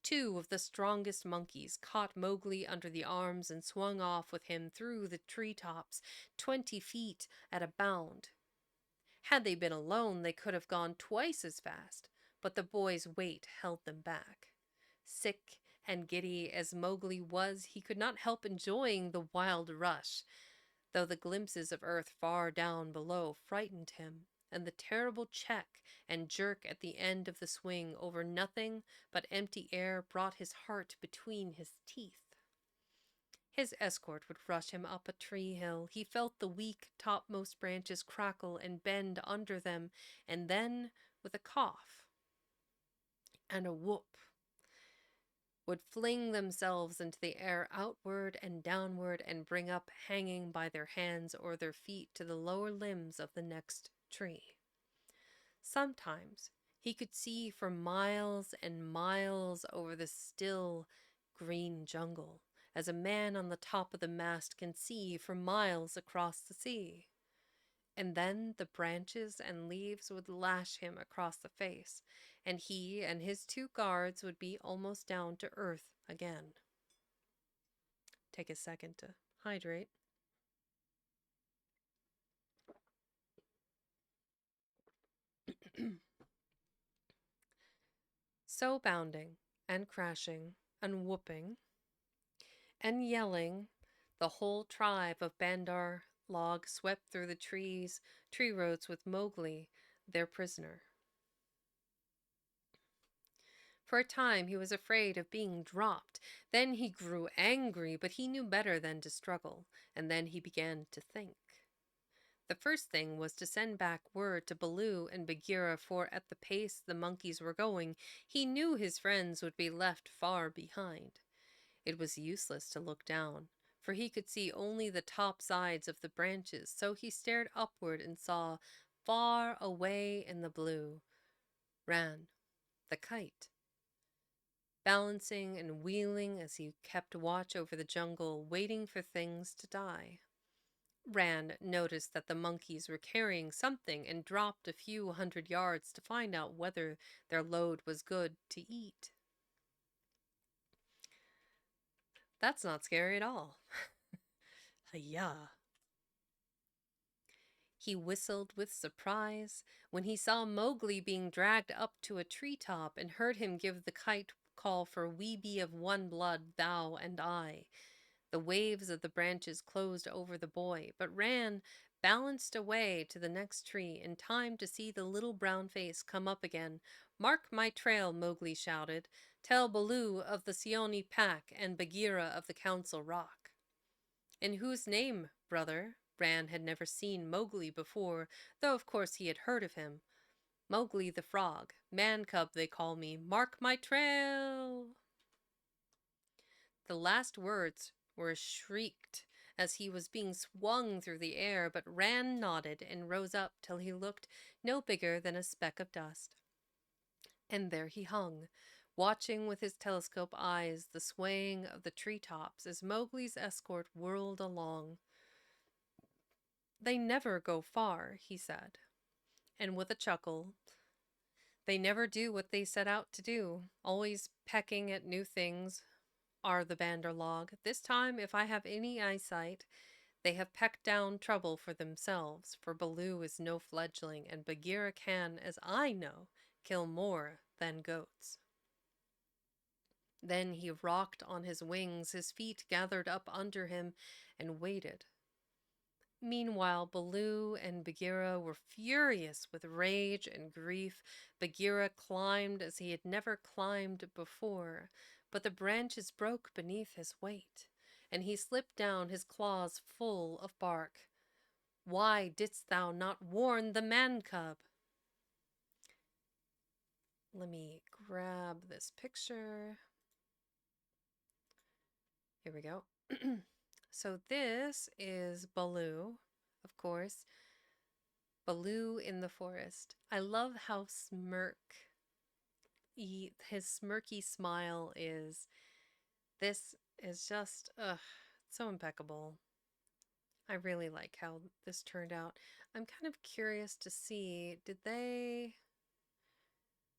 Two of the strongest monkeys caught Mowgli under the arms and swung off with him through the tree-tops, 20 feet at a bound. Had they been alone, they could have gone twice as fast, but the boy's weight held them back. Sick and giddy as Mowgli was, he could not help enjoying the wild rush, though the glimpses of earth far down below frightened him, and the terrible check and jerk at the end of the swing over nothing but empty air brought his heart between his teeth. His escort would rush him up a tree hill. He felt the weak topmost branches crackle and bend under them, and then, with a cough and a whoop, would fling themselves into the air outward and downward and bring up hanging by their hands or their feet to the lower limbs of the next tree. Sometimes he could see for miles and miles over the still green jungle, as a man on the top of the mast can see for miles across the sea. And then the branches and leaves would lash him across the face, and he and his two guards would be almost down to earth again. Take a second to hydrate. So bounding and crashing and whooping and yelling, the whole tribe of Bandar log swept through the tree roads with Mowgli, their prisoner. For a time he was afraid of being dropped. Then he grew angry, but he knew better than to struggle, and then he began to think. The first thing was to send back word to Baloo and Bagheera, for at the pace the monkeys were going, he knew his friends would be left far behind. It was useless to look down, for he could see only the top sides of the branches, so he stared upward and saw, far away in the blue, Ran, the kite, balancing and wheeling as he kept watch over the jungle, waiting for things to die. Ran noticed that the monkeys were carrying something and dropped a few 100 yards to find out whether their load was good to eat. That's not scary at all. Hiya. He whistled with surprise when he saw Mowgli being dragged up to a treetop and heard him give the kite call for "We be of one blood, thou and I." The waves of the branches closed over the boy, but Ran balanced away to the next tree in time to see the little brown face come up again. "Mark my trail," Mowgli shouted. "Tell Baloo of the Seeonee pack and Bagheera of the Council Rock." "In whose name, brother?" Ran had never seen Mowgli before, though of course he had heard of him. "Mowgli the Frog. Man cub they call me. Mark my trail." The last words were shrieked as he was being swung through the air, but Ran nodded and rose up till he looked no bigger than a speck of dust. And there he hung, watching with his telescope eyes the swaying of the tree tops as Mowgli's escort whirled along. "They never go far," he said, and with a chuckle, "they never do what they set out to do, always pecking at new things, are the Bandarlog. This time, if I have any eyesight, they have pecked down trouble for themselves, for Baloo is no fledgling, and Bagheera can, as I know, kill more than goats." Then he rocked on his wings, his feet gathered up under him, and waited. Meanwhile, Baloo and Bagheera were furious with rage and grief. Bagheera climbed as he had never climbed before, but the branches broke beneath his weight, and he slipped down, his claws full of bark. "Why didst thou not warn the man cub?" Let me grab this picture. Here we go. So this is Baloo, of course. Baloo in the forest. I love how his smirky smile is. This is just, so impeccable. I really like how this turned out. I'm kind of curious to see,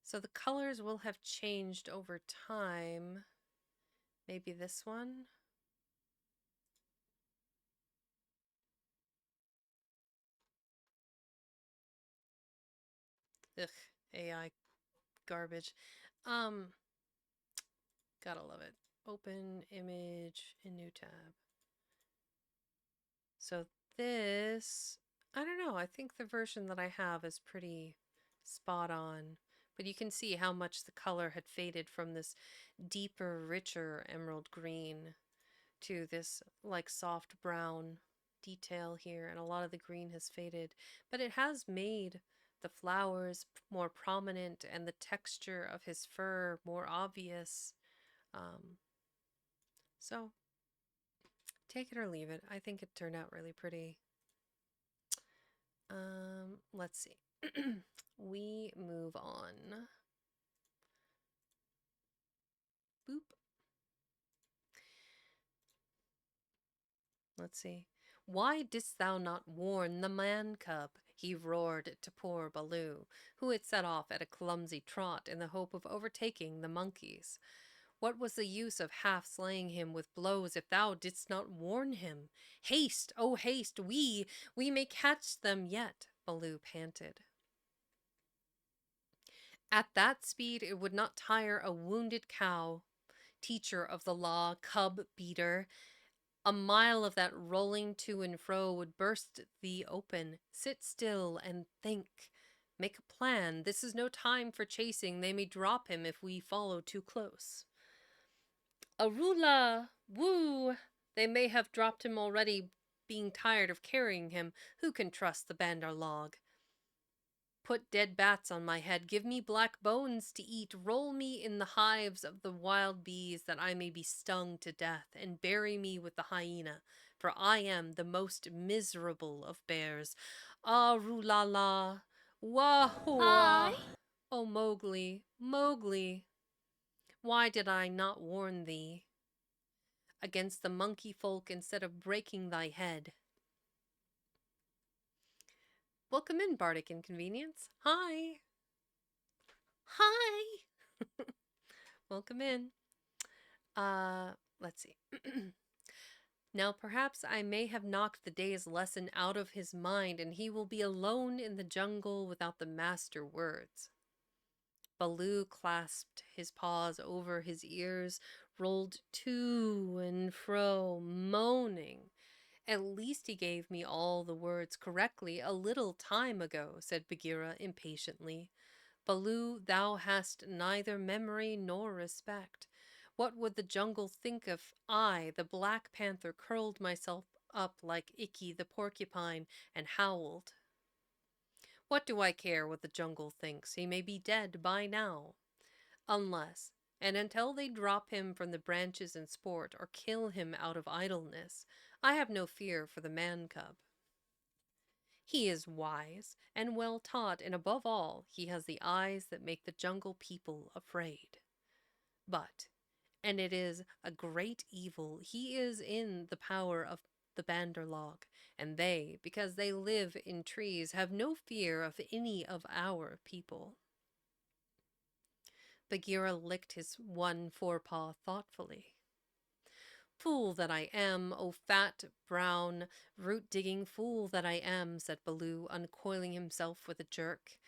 so the colors will have changed over time. Maybe this one? Ugh, AI garbage. Um, Gotta love it. Open image in new tab. So this, I don't know, I think the version that I have is pretty spot on. But you can see how much the color had faded from this deeper, richer emerald green to this like soft brown detail here, and a lot of the green has faded. But it has made the flowers more prominent and the texture of his fur more obvious. Um, so take it or leave it. I think it turned out really pretty. Let's see. We move on. Boop. Let's see. "Why didst thou not warn the man cub?" he roared to poor Baloo, who had set off at a clumsy trot in the hope of overtaking the monkeys. "What was the use of half slaying him with blows if thou didst not warn him? Haste, oh haste, we may catch them yet," Baloo panted. At that speed it would not tire a wounded cow. Teacher of the law, cub beater, a mile of that rolling to and fro would burst thee open. Sit still and think. Make a plan. This is no time for chasing. They may drop him if we follow too close. Arula! Woo! They may have dropped him already, being tired of carrying him. Who can trust the Bandar log? Put dead bats on my head, give me black bones to eat, roll me in the hives of the wild bees that I may be stung to death, and bury me with the hyena, for I am the most miserable of bears. Ah, Rulala, Hi. Wahua! Oh, Mowgli, Mowgli, why did I not warn thee against the monkey folk instead of breaking thy head? Welcome in, Bardic Inconvenience. Hi. Hi. Welcome in. Let's see. Now perhaps I may have knocked the day's lesson out of his mind, and he will be alone in the jungle without the master words. Baloo clasped his paws over his ears, rolled to and fro, moaning. "At least he gave me all the words correctly a little time ago," said Bagheera impatiently. "Baloo, thou hast neither memory nor respect. What would the jungle think if I, the Black Panther, curled myself up like Ikki the porcupine and howled? What do I care what the jungle thinks? He may be dead by now. Unless, and until they drop him from the branches in sport or kill him out of idleness, I have no fear for the man cub. He is wise and well taught, and above all, he has the eyes that make the jungle people afraid. But, and it is a great evil, he is in the power of the Banderlog, and they, because they live in trees, have no fear of any of our people. Bagheera licked his one forepaw thoughtfully. Fool that I am, O fat, brown, root-digging fool that I am, said Baloo, uncoiling himself with a jerk.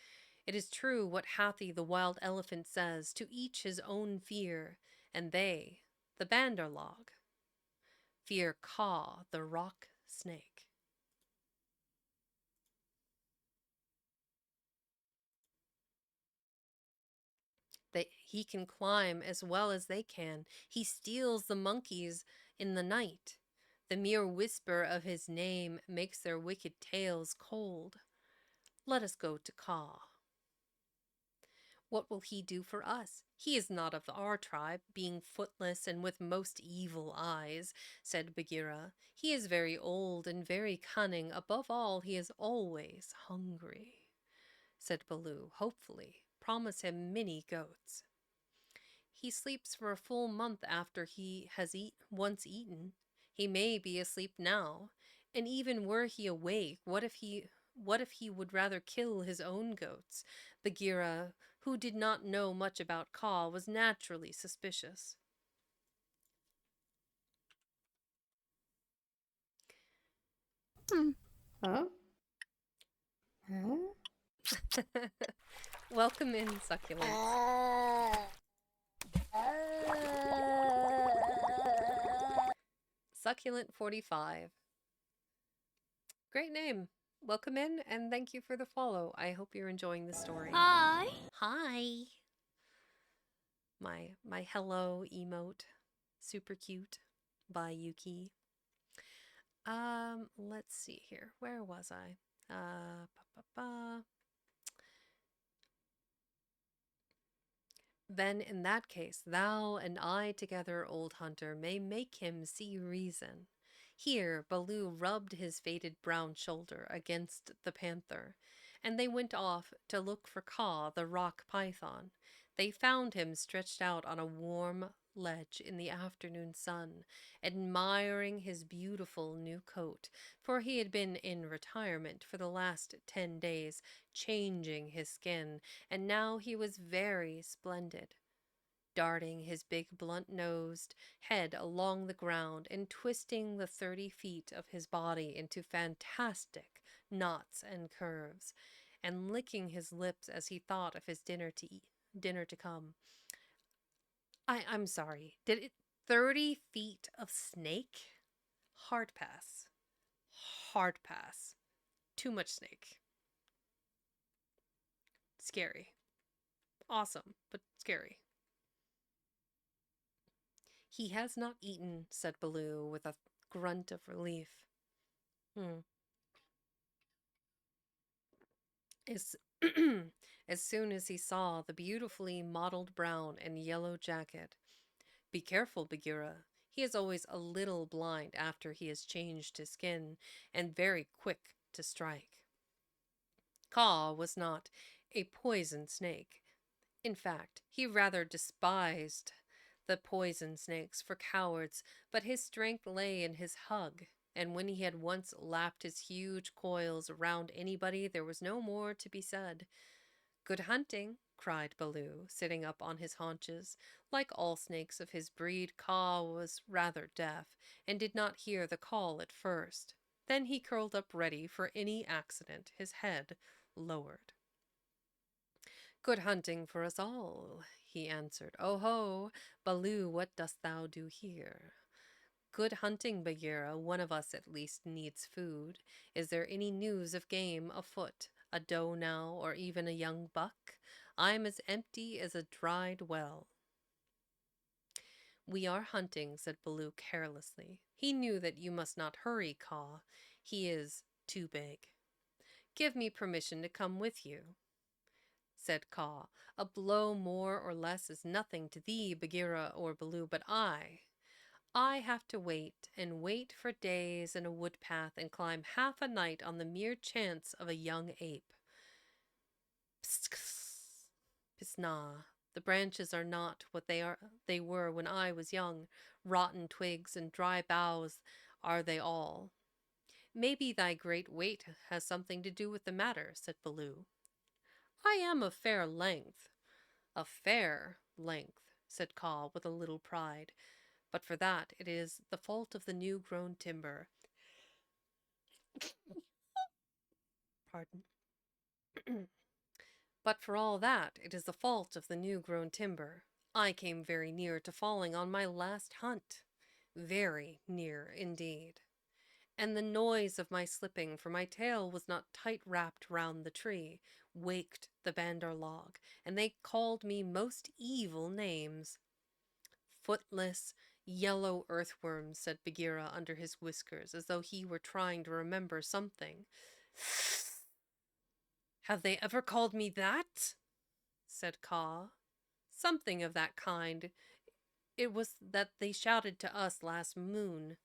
It is true what Hathi the wild elephant says, to each his own fear, and they, the Bandarlog, fear Kaa, the rock snake. He can climb as well as they can. He steals the monkeys in the night. The mere whisper of his name makes their wicked tails cold. Let us go to Kaa. What will he do for us? He is not of our tribe, being footless and with most evil eyes, said Bagheera. He is very old and very cunning. Above all, he is always hungry, said Baloo, hopefully. Promise him many goats. He sleeps for a full month after he has once eaten. He may be asleep now, and even were he awake, what if he would rather kill his own goats? Bagheera, who did not know much about Kaa, was naturally suspicious. Huh? Huh? Welcome in, succulents. Succulent 45. Great name. Welcome in and thank you for the follow. I hope you're enjoying the story. Hi. Hi. My hello emote. Super cute by Yuki. Let's see here. Where was I? Uh, ba, ba, ba. Then in that case, thou and I together, old hunter, may make him see reason. Here Baloo rubbed his faded brown shoulder against the panther, and they went off to look for Kaa, the rock python. They found him stretched out on a warm ledge in the afternoon sun, admiring his beautiful new coat, for he had been in retirement for the last 10 days, changing his skin, and now he was very splendid, darting his big blunt-nosed head along the ground and twisting the 30 feet of his body into fantastic knots and curves, and licking his lips as he thought of his dinner to come. I'm sorry. Did it 30 feet of snake? Hard pass. Hard pass. Too much snake. Scary. Awesome, but scary. He has not eaten, said Baloo with a grunt of relief. Hmm. As, as soon as he saw the beautifully mottled brown and yellow jacket. Be careful, Bagheera. He is always a little blind after he has changed his skin, and very quick to strike. Kaa was not a poison snake. In fact, he rather despised the poison snakes for cowards, but his strength lay in his hug, and when he had once lapped his huge coils around anybody, there was no more to be said. Good hunting, cried Baloo, sitting up on his haunches. Like all snakes of his breed, Kaa was rather deaf, and did not hear the call at first. Then he curled up ready for any accident, his head lowered. Good hunting for us all, he answered. Oh ho, Baloo, what dost thou do here? Good hunting, Bagheera. One of us at least needs food. Is there any news of game afoot? A doe now, or even a young buck? I'm as empty as a dried well. We are hunting, said Baloo carelessly. He knew that you must not hurry, Kaa. He is too big. Give me permission to come with you, said Kaa. A blow more or less is nothing to thee, Bagheera or Baloo, but I have to wait and wait for days in a wood path and climb half a night on the mere chance of a young ape. Psst, Pisna. The branches are not what they were when I was young. Rotten twigs and dry boughs are they all. Maybe thy great weight has something to do with the matter, said Baloo. I am of fair length. A fair length, said Kaw with a little pride. But for that it is the fault of the new-grown timber. Pardon. But for all that, it is the fault of the new-grown timber. I came very near to falling on my last hunt. Very near indeed. And the noise of my slipping, for my tail was not tight wrapped round the tree, waked the Bandar log, and they called me most evil names. Footless, yellow earthworms, said Bagheera under his whiskers, as though he were trying to remember something. Have they ever called me that? Said Kaa. Something of that kind. It was that they shouted to us last moon,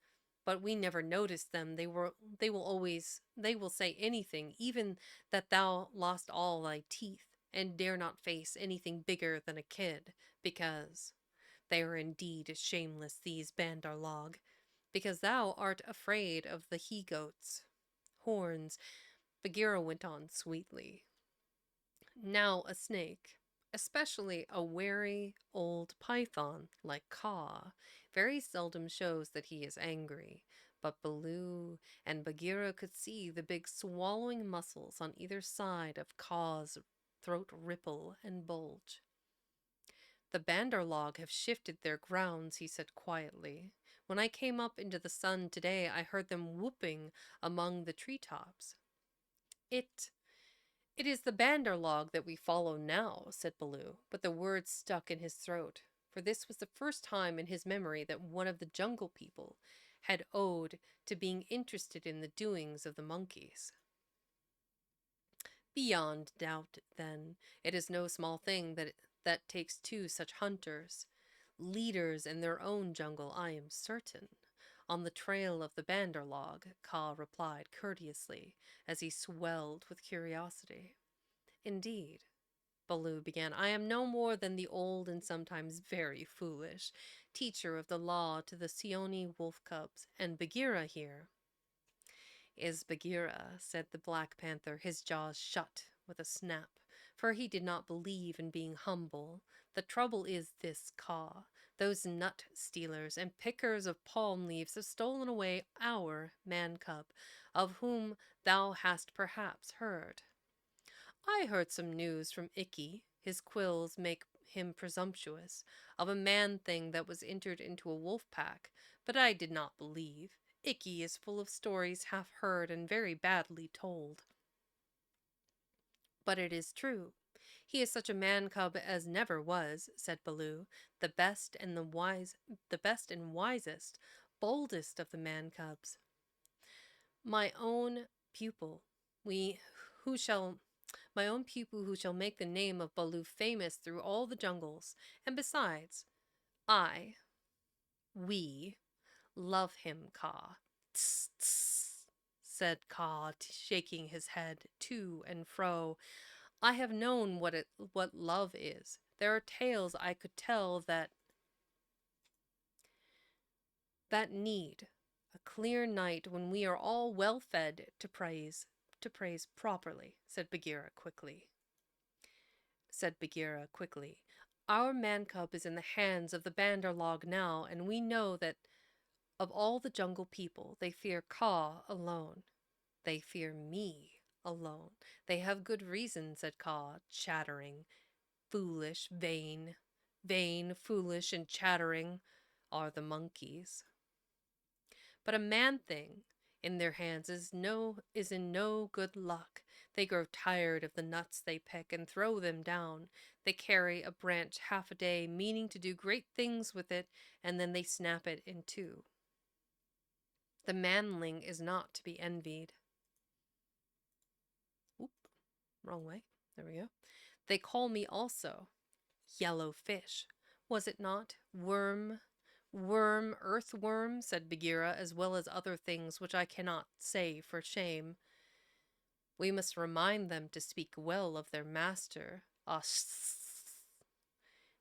but we never noticed them. They will say anything, even that thou lost all thy teeth, and dare not face anything bigger than a kid, because they are indeed shameless, these Bandar log, because thou art afraid of the he-goats. Horns, Bagheera went on sweetly. Now a snake, especially a wary old python like Kaa, very seldom shows that he is angry, but Baloo and Bagheera could see the big swallowing muscles on either side of Kaa's throat ripple and bulge. The Bandar log have shifted their grounds, he said quietly. When I came up into the sun today, I heard them whooping among the treetops. It is the Bandar log that we follow now, said Baloo, but the words stuck in his throat, for this was the first time in his memory that one of the Jungle People had owed to being interested in the doings of the monkeys. Beyond doubt, then, it is no small thing that takes two such hunters, leaders in their own jungle, I am certain. On the trail of the Bandar log, Kaa replied courteously, as he swelled with curiosity. Indeed, Baloo began, I am no more than the old and sometimes very foolish teacher of the law to the Seeonee wolf cubs, and Bagheera here is Bagheera, said the Black Panther, his jaws shut with a snap, for he did not believe in being humble. The trouble is this, Kaa. Those nut stealers and pickers of palm leaves have stolen away our man cub, of whom thou hast perhaps heard. I heard some news from Ikki, his quills make him presumptuous, of a man-thing that was entered into a wolf pack, but I did not believe. Ikki is full of stories half heard and very badly told. But it is true. He is such a man-cub as never was, said Baloo, the best and wisest, boldest of the man-cubs. My own pupil, who shall make the name of Baloo famous through all the jungles, and besides, we love him, Kaa. Tss, tss, said Kaa, shaking his head to and fro. I have known what love is. There are tales I could tell that need a clear night when we are all well fed to praise properly, said Bagheera quickly. Our man cub is in the hands of the Bandar log now, and we know that of all the jungle people, they fear Kaa alone. They fear me alone. They have good reason, said Kaa, chattering. Foolish, vain, foolish, and chattering are the monkeys. But a man thing in their hands is in no good luck. They grow tired of the nuts they pick and throw them down. They carry a branch half a day, meaning to do great things with it, and then they snap it in two. The manling is not to be envied. Oop, wrong way. There we go. They call me also Yellow Fish. Was it not? Worm, Worm, earthworm, said Bagheera, as well as other things which I cannot say for shame. We must remind them to speak well of their master.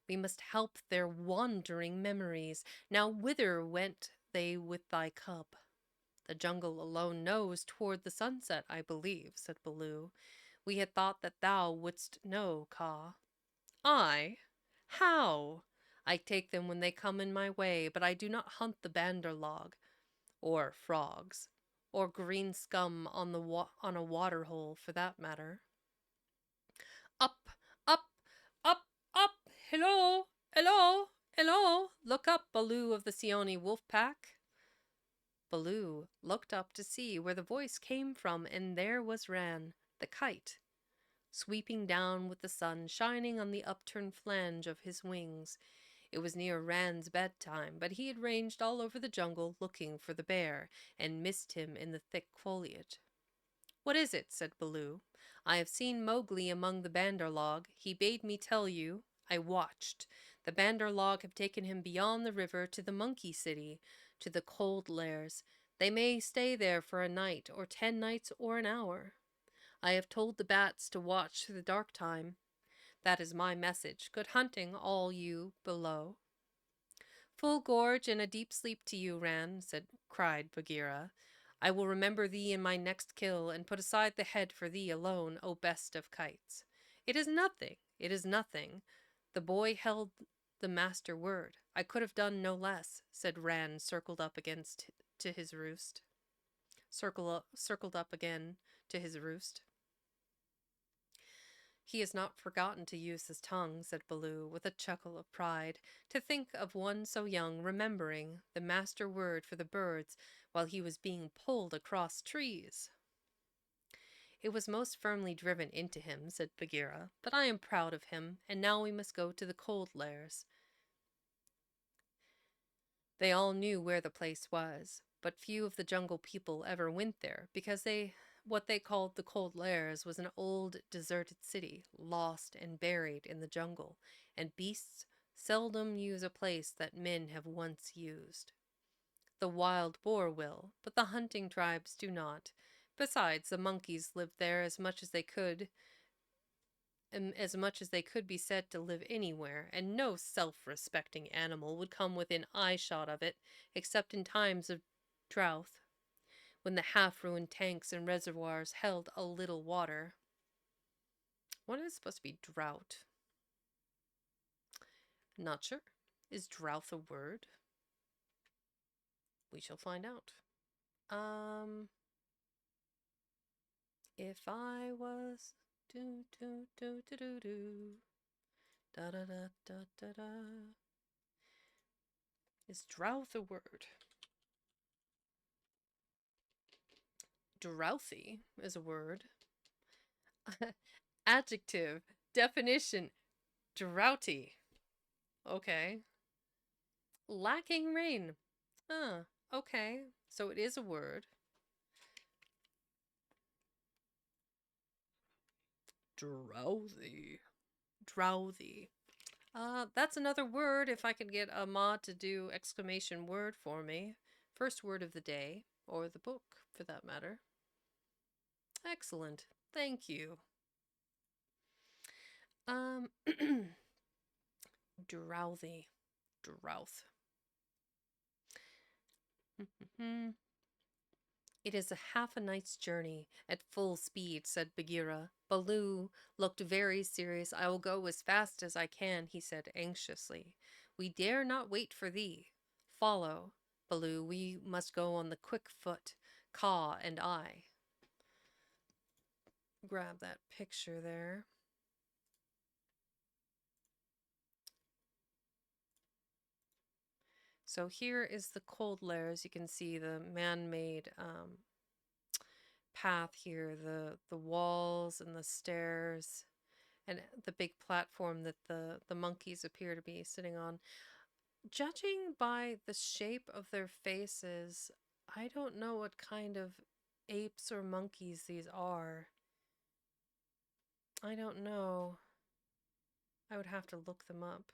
We must help their wandering memories. Now whither went they with thy cub? The jungle alone knows toward the sunset, I believe, said Baloo. We had thought that thou wouldst know, Kaa. I? How? I take them when they come in my way, but I do not hunt the banderlog, or frogs, or green scum on on a water hole, for that matter. Up, up, up, up! Hello, hello, hello! Look up, Baloo of the Seeonee wolf pack. Baloo looked up to see where the voice came from, and there was Ran, the kite, sweeping down with the sun shining on the upturned flange of his wings. It was near Ran's bedtime, but he had ranged all over the jungle looking for the bear, and missed him in the thick foliage. What is it? Said Baloo. I have seen Mowgli among the Bandarlog. He bade me tell you. I watched. The Bandarlog have taken him beyond the river to the monkey city, to the cold lairs. They may stay there for a night, or 10 nights, or an hour. I have told the bats to watch through the dark time. That is my message. Good hunting, all you below. Full gorge and a deep sleep to you, Ran, cried Bagheera. I will remember thee in my next kill, and put aside the head for thee alone, O best of kites. It is nothing, it is nothing. The boy held the master word. I could have done no less, said Ran, circled up to his roost. Circled up again to his roost. He has not forgotten to use his tongue, said Baloo, with a chuckle of pride. To think of one so young remembering the master word for the birds while he was being pulled across trees. It was most firmly driven into him, said Bagheera, but I am proud of him, and now we must go to the cold lairs. They all knew where the place was, but few of the jungle people ever went there, because what they called the cold lairs was an old deserted city, lost and buried in the jungle, and beasts seldom use a place that men have once used. The wild boar will, but the hunting tribes do not. Besides, the monkeys lived there as much as they could be said to live anywhere, and no self-respecting animal would come within eyeshot of it, except in times of drought, when the half-ruined tanks and reservoirs held a little water. What is supposed to be drought? Not sure. Is drought a word? We shall find out. If I was do do do do do do da da da da da da. Is drought a word? Drouthy is a word. Adjective. Definition. Droughty. Okay. Lacking rain. Okay. So it is a word. Drowsy. Drowsy. That's another word if I could get a mod to do exclamation word for me. First word of the day, or the book for that matter. Excellent. Thank you. Drowsy. Drouth. It is half a night's journey at full speed, said Bagheera. Baloo looked very serious. I will go as fast as I can, he said anxiously. We dare not wait for thee. Follow, Baloo. We must go on the quick foot, Kaa and I. Grab that picture there. So here is the cold lairs. You can see the man-made path here, the walls and the stairs, and the big platform that the monkeys appear to be sitting on. Judging by the shape of their faces, I don't know what kind of apes or monkeys these are. I don't know. I would have to look them up.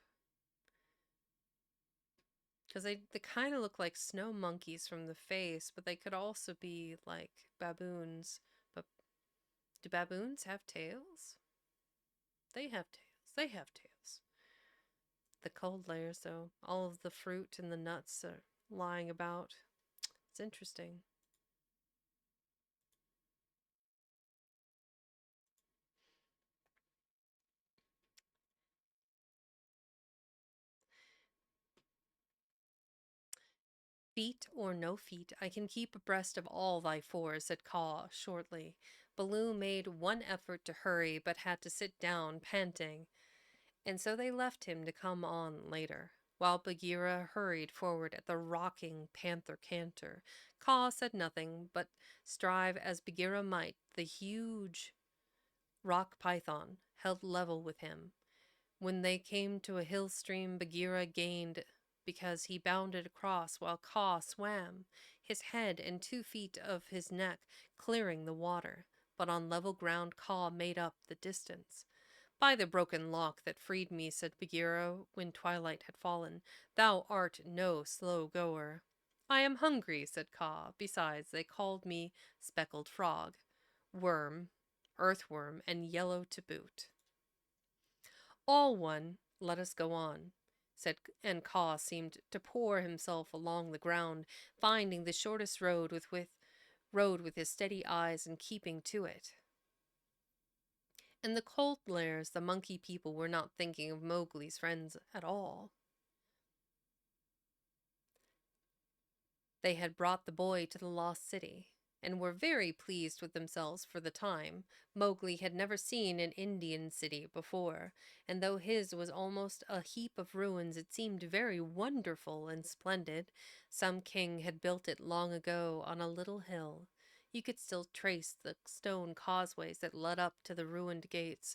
Because they kind of look like snow monkeys from the face, but they could also be like baboons. But do baboons have tails? They have tails. They have tails. The cold layers, though, all of the fruit and the nuts are lying about. It's interesting. Feet or no feet, I can keep abreast of all thy fours, said Kaw shortly. Baloo made one effort to hurry, but had to sit down, panting, and so they left him to come on later. While Bagheera hurried forward at the rocking panther canter, Kaw said nothing, but strive as Bagheera might, the huge rock python held level with him. When they came to a hill stream, Bagheera gained because he bounded across while Kaw swam, his head and 2 feet of his neck clearing the water. But on level ground Kaw made up the distance. By the broken lock that freed me, said Bagheera, when twilight had fallen, thou art no slow goer. I am hungry, said Kaw. Besides, they called me speckled frog, worm, earthworm, and yellow to boot. All one, let us go on, said, and Kaw seemed to pour himself along the ground, finding the shortest road with his steady eyes and keeping to it. In the cold lairs, the monkey people were not thinking of Mowgli's friends at all. They had brought the boy to the lost city, and were very pleased with themselves for the time. Mowgli had never seen an Indian city before, and though his was almost a heap of ruins, it seemed very wonderful and splendid. Some king had built it long ago on a little hill. You could still trace the stone causeways that led up to the ruined gates,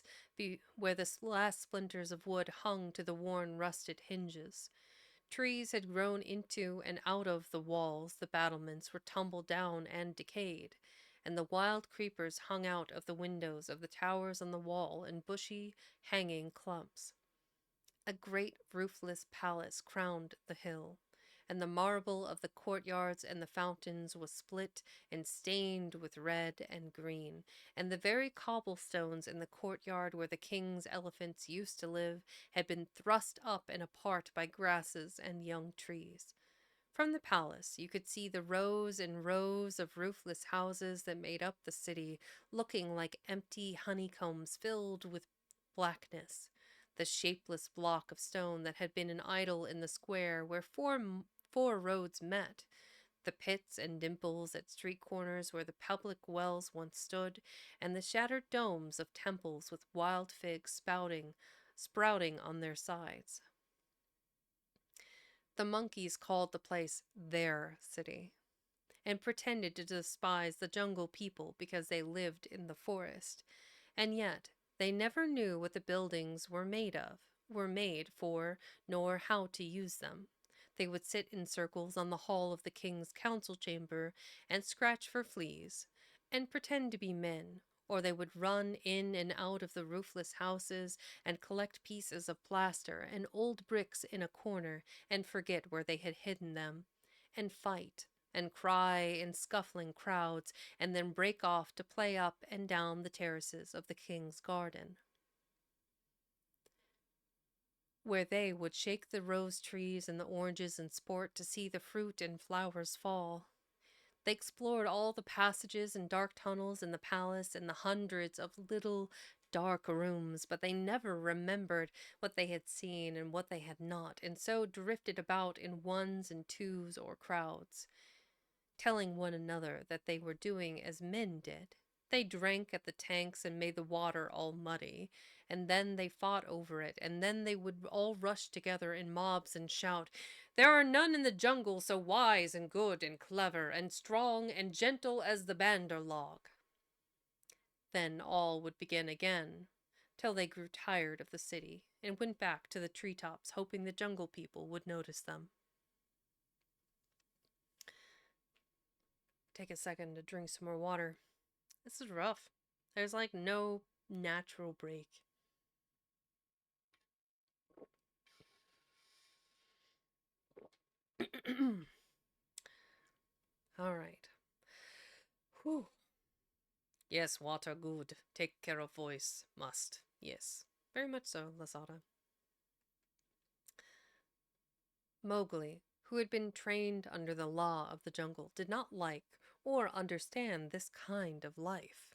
where the last splinters of wood hung to the worn, rusted hinges. Trees had grown into and out of the walls, the battlements were tumbled down and decayed, and the wild creepers hung out of the windows of the towers on the wall in bushy, hanging clumps. A great roofless palace crowned the hill, and the marble of the courtyards and the fountains was split and stained with red and green, and the very cobblestones in the courtyard where the king's elephants used to live had been thrust up and apart by grasses and young trees. From the palace, you could see the rows and rows of roofless houses that made up the city, looking like empty honeycombs filled with blackness. The shapeless block of stone that had been an idol in the square where four roads met, the pits and dimples at street corners where the public wells once stood, and the shattered domes of temples with wild figs sprouting on their sides. The monkeys called the place their city, and pretended to despise the jungle people because they lived in the forest. And yet they never knew what the buildings were made for, nor how to use them. They would sit in circles on the hall of the king's council chamber and scratch for fleas, and pretend to be men, or they would run in and out of the roofless houses and collect pieces of plaster and old bricks in a corner and forget where they had hidden them, and fight and cry in scuffling crowds, and then break off to play up and down the terraces of the king's garden, where they would shake the rose trees and the oranges in sport to see the fruit and flowers fall. They explored all the passages and dark tunnels in the palace and the hundreds of little dark rooms, but they never remembered what they had seen and what they had not, and so drifted about in ones and twos or crowds, telling one another that they were doing as men did. They drank at the tanks and made the water all muddy, and then they fought over it, and then they would all rush together in mobs and shout, "There are none in the jungle so wise and good and clever and strong and gentle as the Bandar log." Then all would begin again, till they grew tired of the city and went back to the treetops, hoping the jungle people would notice them. Take a second to drink some more water. This is rough. There's like no natural break. Yes, water good. Take care of voice. Must. Yes. Very much so, Lasada. Mowgli, who had been trained under the law of the jungle, did not like or understand this kind of life.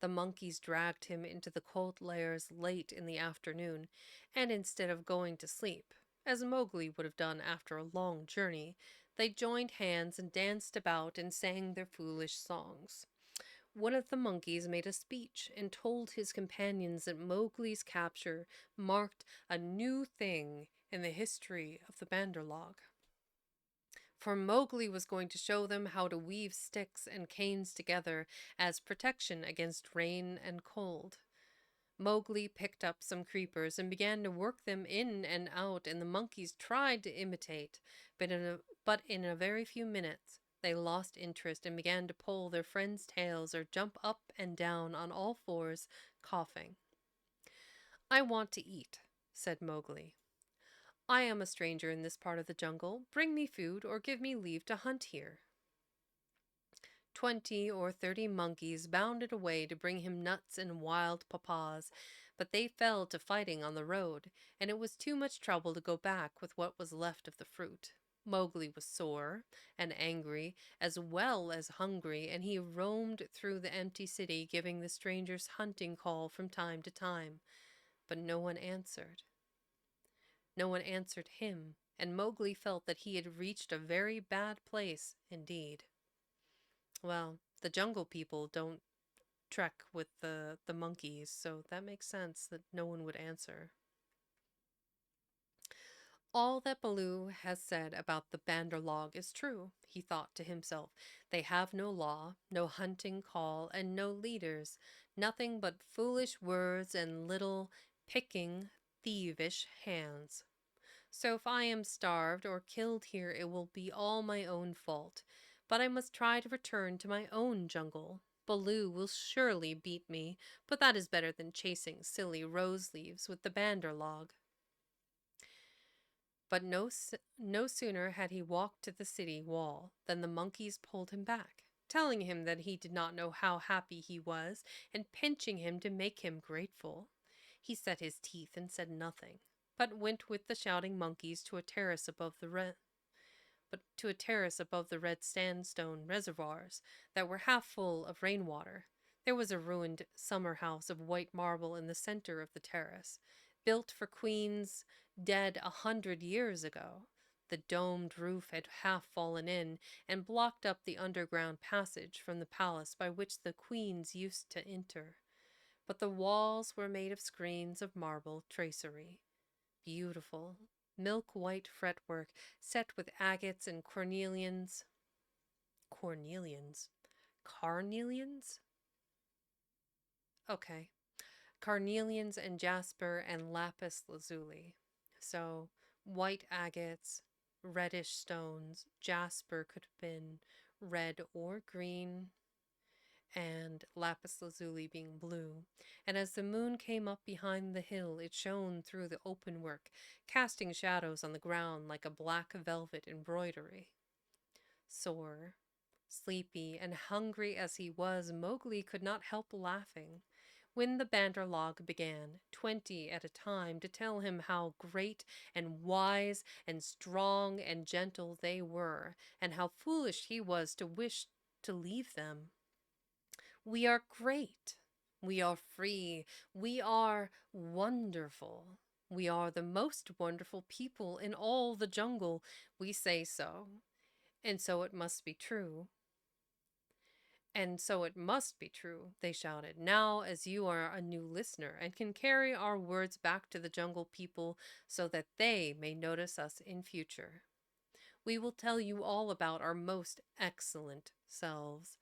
The monkeys dragged him into the cold lairs late in the afternoon, and instead of going to sleep, as Mowgli would have done after a long journey, they joined hands and danced about and sang their foolish songs. One of the monkeys made a speech and told his companions that Mowgli's capture marked a new thing in the history of the Bandarlog. For Mowgli was going to show them how to weave sticks and canes together as protection against rain and cold. Mowgli picked up some creepers and began to work them in and out, and the monkeys tried to imitate, but in a very few minutes they lost interest and began to pull their friends' tails or jump up and down on all fours, coughing. I want to eat, said Mowgli. I am a stranger in this part of the jungle. Bring me food or give me leave to hunt here. 20 or 30 monkeys bounded away to bring him nuts and wild papaws, but they fell to fighting on the road, and it was too much trouble to go back with what was left of the fruit. Mowgli was sore and angry, as well as hungry, and he roamed through the empty city, giving the strangers hunting call from time to time. But no one answered. No one answered him, and Mowgli felt that he had reached a very bad place indeed. Well, the jungle people don't trek with the monkeys, so that makes sense that no one would answer. All that Baloo has said about the Bandarlog is true, he thought to himself. They have no law, no hunting call, and no leaders, nothing but foolish words and little, picking, thievish hands. So if I am starved or killed here, it will be all my own fault. But I must try to return to my own jungle. Baloo will surely beat me, but that is better than chasing silly rose leaves with the Bandarlog. But no sooner had he walked to the city wall than the monkeys pulled him back, telling him that he did not know how happy he was, and pinching him to make him grateful. He set his teeth and said nothing, but went with the shouting monkeys to a terrace above the red sandstone reservoirs that were half full of rainwater. There was a ruined summer house of white marble in the center of the terrace, built for queens dead 100 years ago. The domed roof had half fallen in and blocked up the underground passage from the palace by which the queens used to enter. But the walls were made of screens of marble tracery, beautiful, milk-white fretwork set with agates and cornelians. Cornelians? Carnelians? Okay. Carnelians and jasper and lapis lazuli. So, white agates, reddish stones, jasper could have been red or green, and lapis lazuli being blue. And as the moon came up behind the hill, it shone through the open work, casting shadows on the ground like a black velvet embroidery. Sore, sleepy, and hungry as he was, Mowgli could not help laughing when the Bandarlog began, 20 at a time, to tell him how great and wise and strong and gentle they were, and how foolish he was to wish to leave them. We are great. We are free. We are wonderful. We are the most wonderful people in all the jungle. We say so. And so it must be true. And so it must be true, they shouted. Now, as you are a new listener and can carry our words back to the jungle people so that they may notice us in future, we will tell you all about our most excellent selves.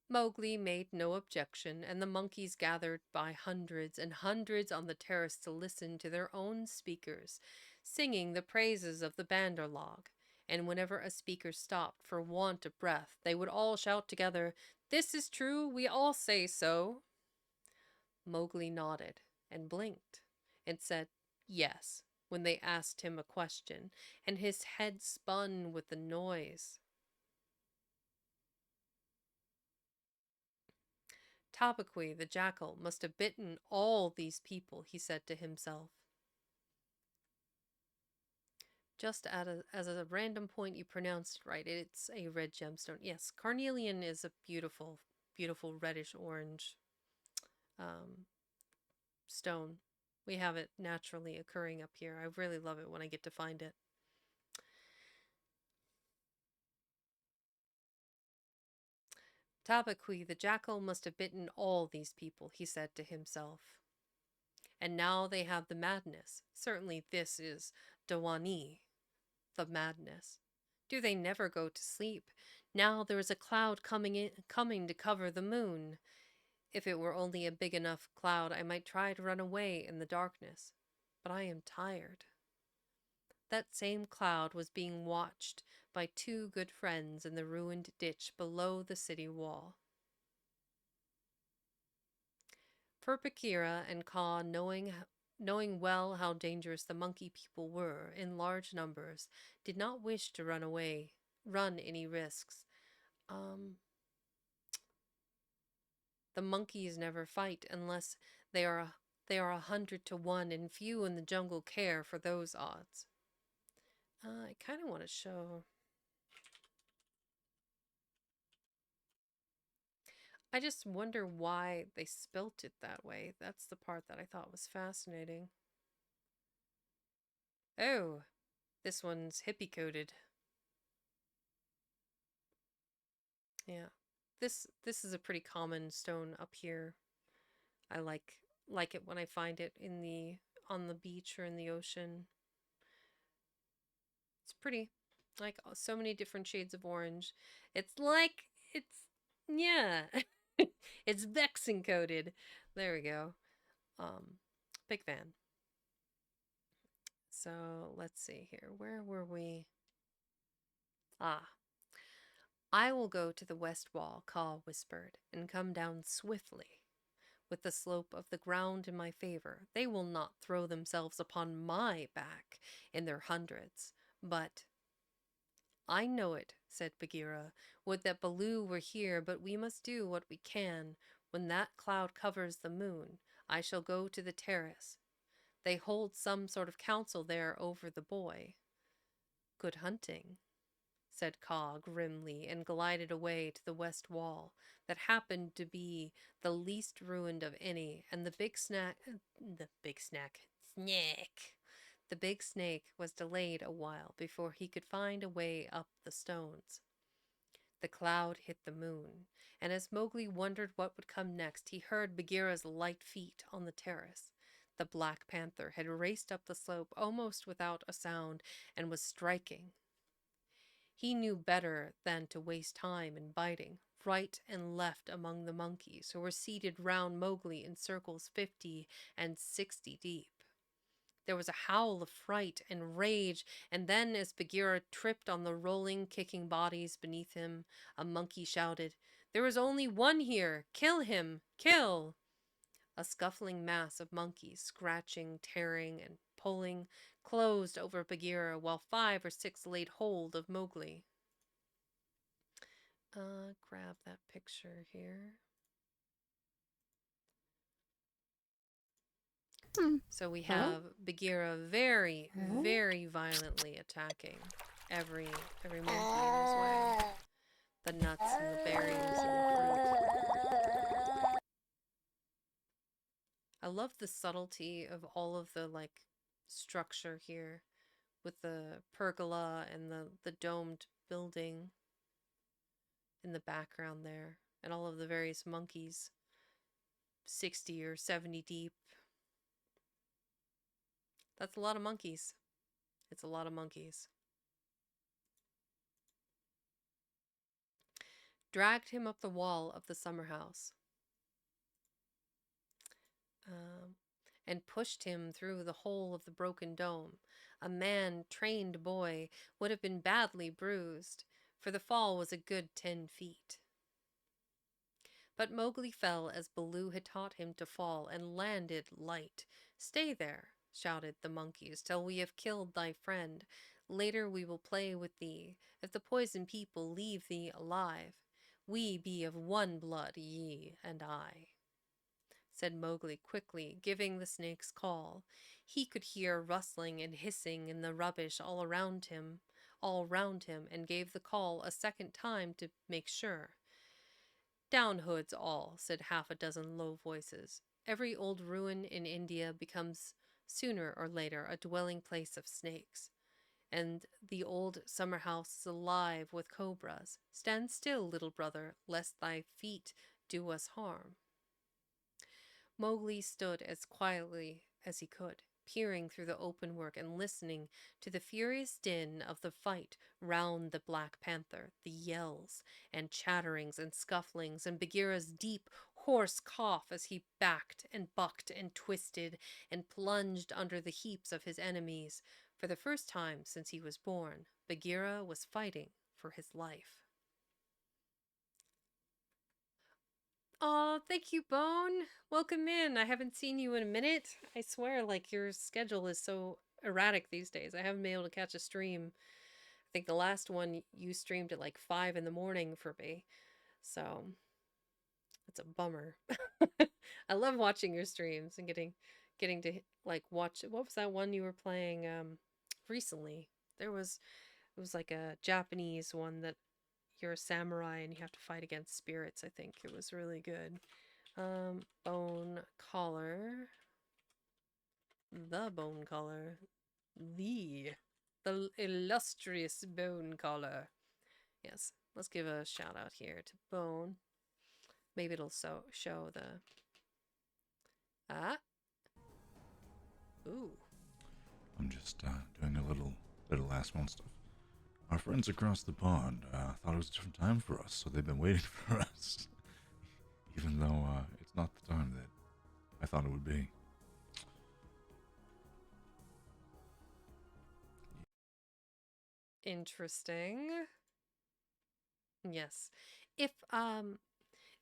Mowgli made no objection, and the monkeys gathered by hundreds and hundreds on the terrace to listen to their own speakers, singing the praises of the Bandarlog. And whenever a speaker stopped for want of breath, they would all shout together, "This is true, we all say so." Mowgli nodded and blinked and said, "Yes," when they asked him a question, and his head spun with the noise. Tabaqui, the jackal, must have bitten all these people, he said to himself. Just as a random point, you pronounced it right. It's a red gemstone. Yes, carnelian is a beautiful, beautiful reddish orange um, stone. We have it naturally occurring up here. I really love it when I get to find it. Tabaqui, the jackal, must have bitten all these people, he said to himself. And now they have the madness. Certainly this is Dawani, the madness. Do they never go to sleep? Now there is a cloud coming to cover the moon. If it were only a big enough cloud, I might try to run away in the darkness. But I am tired. That same cloud was being watched by two good friends in the ruined ditch below the city wall. For Bagheera and Kaa, knowing well how dangerous the monkey people were in large numbers, did not wish to run any risks. The monkeys never fight unless they are 100 to 1, and few in the jungle care for those odds. I kind of want to show. I just wonder why they spelt it that way. That's the part that I thought was fascinating. Oh, this one's hippie coded. Yeah. This is a pretty common stone up here. I like it when I find it on the beach or in the ocean. It's pretty. Like so many different shades of orange. It's yeah. It's vexing coated. There we go. Big fan. So let's see here. Where were we? Ah. I will go to the west wall, Kaa whispered, and come down swiftly. With the slope of the ground in my favor, they will not throw themselves upon my back in their hundreds. But I know it, said Bagheera. Would that Baloo were here, but we must do what we can. When that cloud covers the moon, I shall go to the terrace. They hold some sort of council there over the boy. Good hunting, said Kaa grimly, and glided away to the west wall, that happened to be the least ruined of any, and the big snake was delayed a while before he could find a way up the stones. The cloud hit the moon, and as Mowgli wondered what would come next, he heard Bagheera's light feet on the terrace. The Black Panther had raced up the slope almost without a sound and was striking. He knew better than to waste time in biting right and left among the monkeys who were seated round Mowgli in circles 50 and 60 deep. There was a howl of fright and rage, and then as Bagheera tripped on the rolling, kicking bodies beneath him, a monkey shouted, "There is only one here! Kill him! Kill!" A scuffling mass of monkeys, scratching, tearing, and pulling, closed over Bagheera while 5 or 6 laid hold of Mowgli. Grab that picture here. So we have Bagheera very, very violently attacking every monkey in his way. The nuts and the berries and the fruit. I love the subtlety of all of the structure here with the pergola and the domed building in the background there, and all of the various monkeys 60 or 70 deep. That's a lot of monkeys. It's a lot of monkeys. Dragged him up the wall of the summer house, and pushed him through the hole of the broken dome. A man-trained boy would have been badly bruised, for the fall was a good 10 feet. But Mowgli fell as Baloo had taught him to fall, and landed light. "Stay there," shouted the monkeys, "till we have killed thy friend. Later we will play with thee, if the Poison People leave thee alive. We be of one blood, ye and I, said Mowgli quickly, giving the snake's call. He could hear rustling and hissing in the rubbish all round him, and gave the call a second time to make sure. Down hoods all, said half a dozen low voices. Every old ruin in India becomes sooner or later a dwelling place of snakes, and the old summer house is alive with cobras. Stand still, little brother, lest thy feet do us harm. Mowgli stood as quietly as he could, peering through the open work and listening to the furious din of the fight round the Black Panther, the yells and chatterings and scufflings, and Bagheera's deep, hoarse cough as he backed and bucked and twisted and plunged under the heaps of his enemies. For the first time since he was born, Bagheera was fighting for his life. Oh, thank you, Bone. Welcome in. I haven't seen you in a minute. I swear, like, your schedule is so erratic these days. I haven't been able to catch a stream. I think the last one you streamed at like 5 in the morning for me. So, it's a bummer. I love watching your streams and getting to like watch what was that one you were playing recently? It was like a Japanese one that you're a samurai and you have to fight against spirits. I think it was really good. Bone collar. The bone collar. The illustrious bone collar. Yes, let's give a shout out here to Bone. Maybe it'll show the. Ah. Ooh. I'm just doing a little last month stuff. Our friends across the pond thought it was a different time for us, so they've been waiting for us, even though it's not the time that I thought it would be. Interesting. Yes. If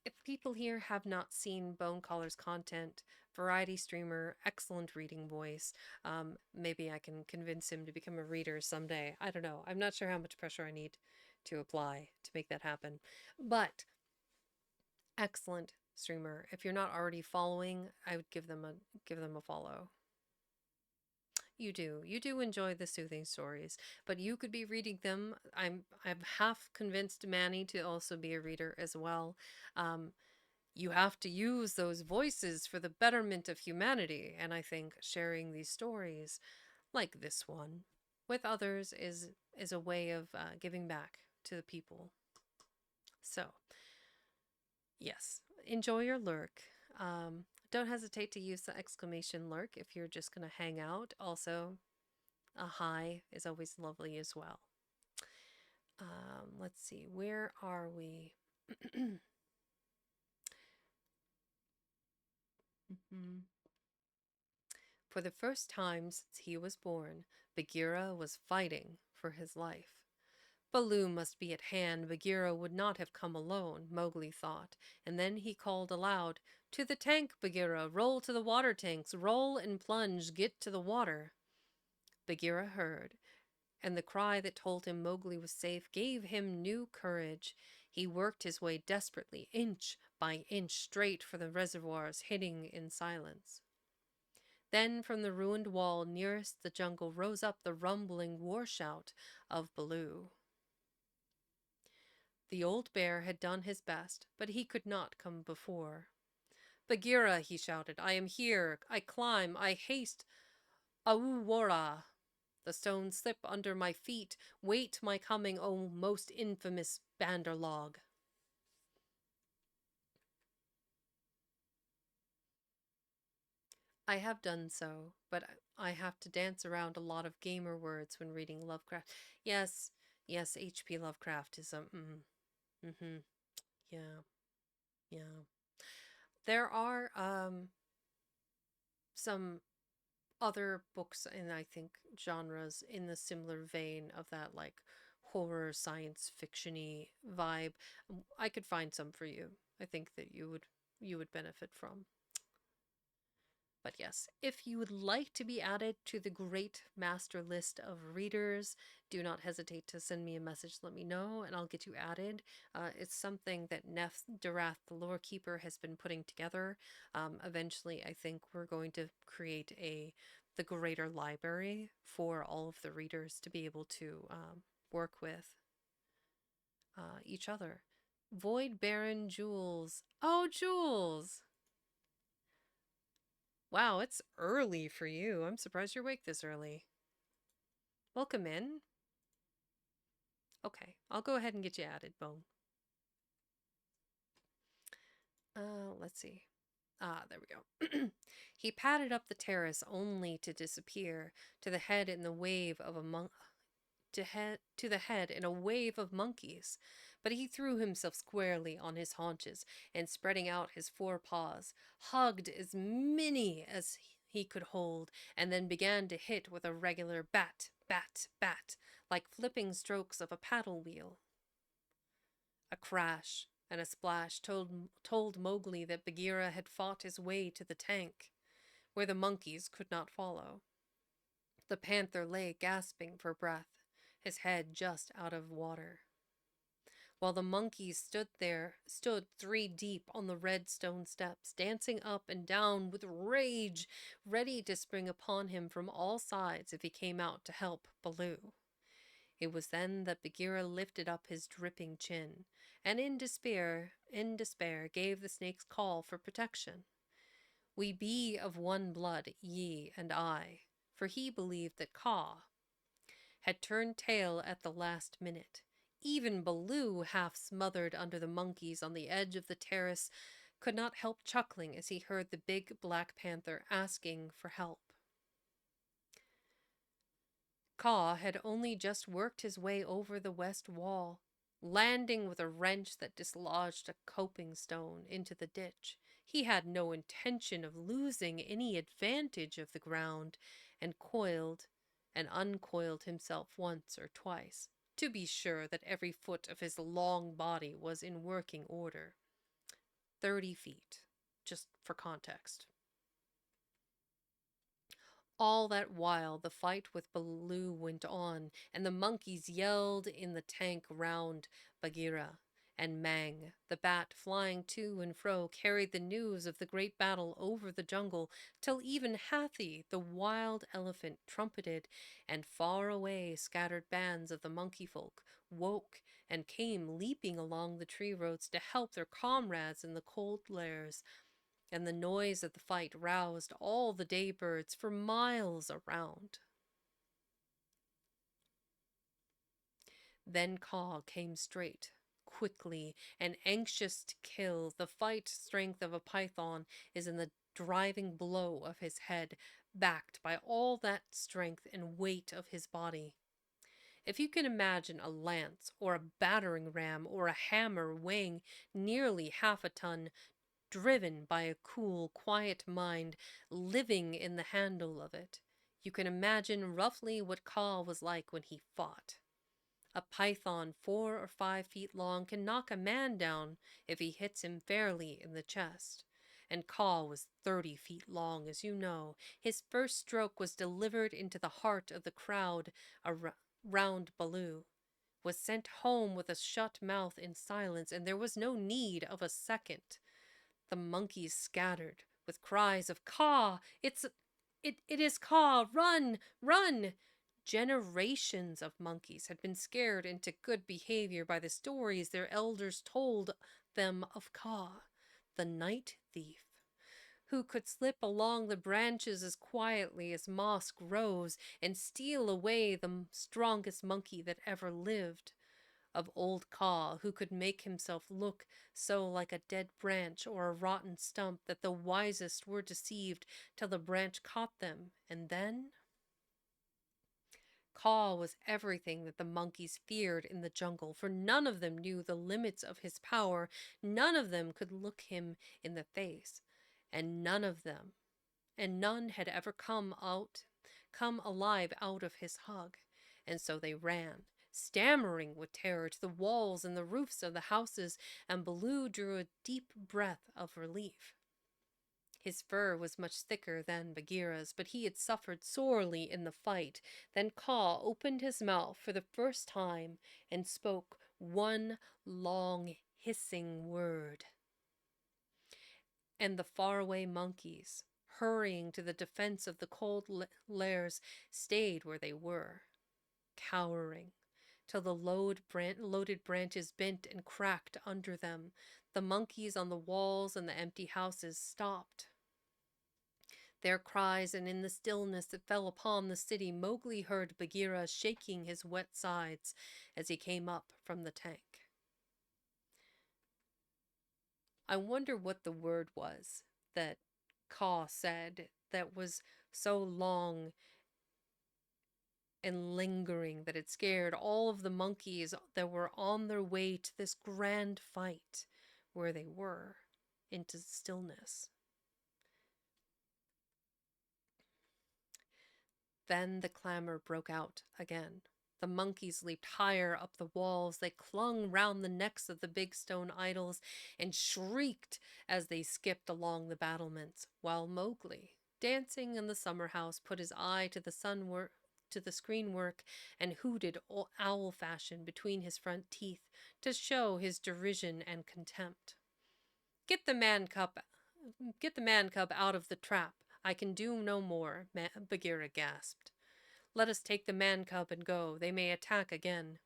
if people here have not seen Bone Collar's content, variety streamer, excellent reading voice, maybe I can convince him to become a reader someday. I don't know. I'm not sure how much pressure I need to apply to make that happen. But excellent streamer. If you're not already following, I would give them a follow. You do. You do enjoy the soothing stories, but you could be reading them. I'm half convinced Manny to also be a reader as well. Um, you have to use those voices for the betterment of humanity, and I think sharing these stories, like this one, with others is a way of giving back to the people. So, yes, enjoy your lurk. Don't hesitate to use the exclamation lurk if you're just going to hang out. Also, a hi is always lovely as well. Let's see, where are we? For the first time since he was born, Bagheera was fighting for his life. Baloo must be at hand. Bagheera would not have come alone, Mowgli thought, and then he called aloud, "To the tank, Bagheera! Roll to the water tanks! Roll and plunge! Get to the water!" Bagheera heard, and the cry that told him Mowgli was safe gave him new courage. He worked his way desperately, inch by inch, straight for the reservoirs hidden in silence. Then from the ruined wall nearest the jungle rose up the rumbling war shout of Baloo. The old bear had done his best, but he could not come before. "Bagheera," he shouted, "I am here. I climb. I haste. Aurora! The stones slip under my feet. Wait my coming, O most infamous Bandarlog." I have done so, but I have to dance around a lot of gamer words when reading Lovecraft. Yes, yes, H.P. Lovecraft is a yeah, yeah. There are some other books in I think genres in the similar vein of that like horror science fictiony vibe. I could find some for you. I think that you would benefit from. But yes, if you would like to be added to the great master list of readers, do not hesitate to send me a message. Let me know, and I'll get you added. It's something that Nef Darath, the lore keeper, has been putting together. Eventually, I think we're going to create the greater library for all of the readers to be able to work with each other. Void Baron Jules. Oh, Jules! Wow, it's early for you. I'm surprised you're awake this early. Welcome in. Okay, I'll go ahead and get you added, Bone. Let's see. Ah, there we go. He padded up the terrace only to disappear to the head in the wave of a to the head in a wave of monkeys, but he threw himself squarely on his haunches and, spreading out his forepaws, hugged as many as he could hold, and then began to hit with a regular bat, bat, bat, like flipping strokes of a paddle wheel. A crash and a splash told Mowgli that Bagheera had fought his way to the tank, where the monkeys could not follow. The panther lay gasping for breath, his head just out of water, while the monkeys stood 3 deep on the red stone steps, dancing up and down with rage, ready to spring upon him from all sides if he came out to help Baloo. It was then that Bagheera lifted up his dripping chin, and in despair, gave the snake's call for protection. We be of one blood, ye and I, for he believed that Kaa had turned tail at the last minute. Even Baloo, half smothered under the monkeys on the edge of the terrace, could not help chuckling as he heard the big black panther asking for help. Kaa had only just worked his way over the west wall, landing with a wrench that dislodged a coping stone into the ditch. He had no intention of losing any advantage of the ground, and coiled and uncoiled himself once or twice, to be sure that every foot of his long body was in working order. 30 feet, just for context. All that while the fight with Baloo went on, and the monkeys yelled in the tank round Bagheera, and Mang, the bat, flying to and fro, carried the news of the great battle over the jungle, till even Hathi, the wild elephant, trumpeted, and far away scattered bands of the monkey folk woke and came leaping along the tree roads to help their comrades in the cold lairs, and the noise of the fight roused all the day birds for miles around. Then Kaa came straight, quickly, and anxious to kill. The fight strength of a python is in the driving blow of his head, backed by all that strength and weight of his body. If you can imagine a lance or a battering ram or a hammer weighing nearly half a ton, driven by a cool, quiet mind living in the handle of it, you can imagine roughly what Kaa was like when he fought. A python 4 or 5 feet long can knock a man down if he hits him fairly in the chest. And Kaa was 30 feet long, as you know. His first stroke was delivered into the heart of the crowd around Baloo, was sent home with a shut mouth in silence, and there was no need of a second. The monkeys scattered with cries of Kaa! It is Kaa! Run! Run! Generations of monkeys had been scared into good behavior by the stories their elders told them of Kaa, the night thief, who could slip along the branches as quietly as moss grows and steal away the strongest monkey that ever lived. Of old Kaa, who could make himself look so like a dead branch or a rotten stump that the wisest were deceived till the branch caught them, and then Kaa was everything that the monkeys feared in the jungle, for none of them knew the limits of his power, none of them could look him in the face, and none had ever come alive out of his hug. And so they ran, stammering with terror, to the walls and the roofs of the houses, and Baloo drew a deep breath of relief. His fur was much thicker than Bagheera's, but he had suffered sorely in the fight. Then Kaa opened his mouth for the first time and spoke one long hissing word. And the faraway monkeys, hurrying to the defense of the cold lairs, stayed where they were, cowering, till the loaded branches bent and cracked under them. The monkeys on the walls and the empty houses stopped their cries, and in the stillness that fell upon the city, Mowgli heard Bagheera shaking his wet sides as he came up from the tank. I wonder what the word was that Kaa said that was so long and lingering that it scared all of the monkeys that were on their way to this grand fight where they were into stillness. Then the clamor broke out again. The monkeys leaped higher up the walls. They clung round the necks of the big stone idols and shrieked as they skipped along the battlements, while Mowgli, dancing in the summer house, put his eye to the screen work and hooted owl fashion between his front teeth to show his derision and contempt. Get the man cub out of the trap. I can do no more, Bagheera gasped. Let us take the man cub and go. They may attack again.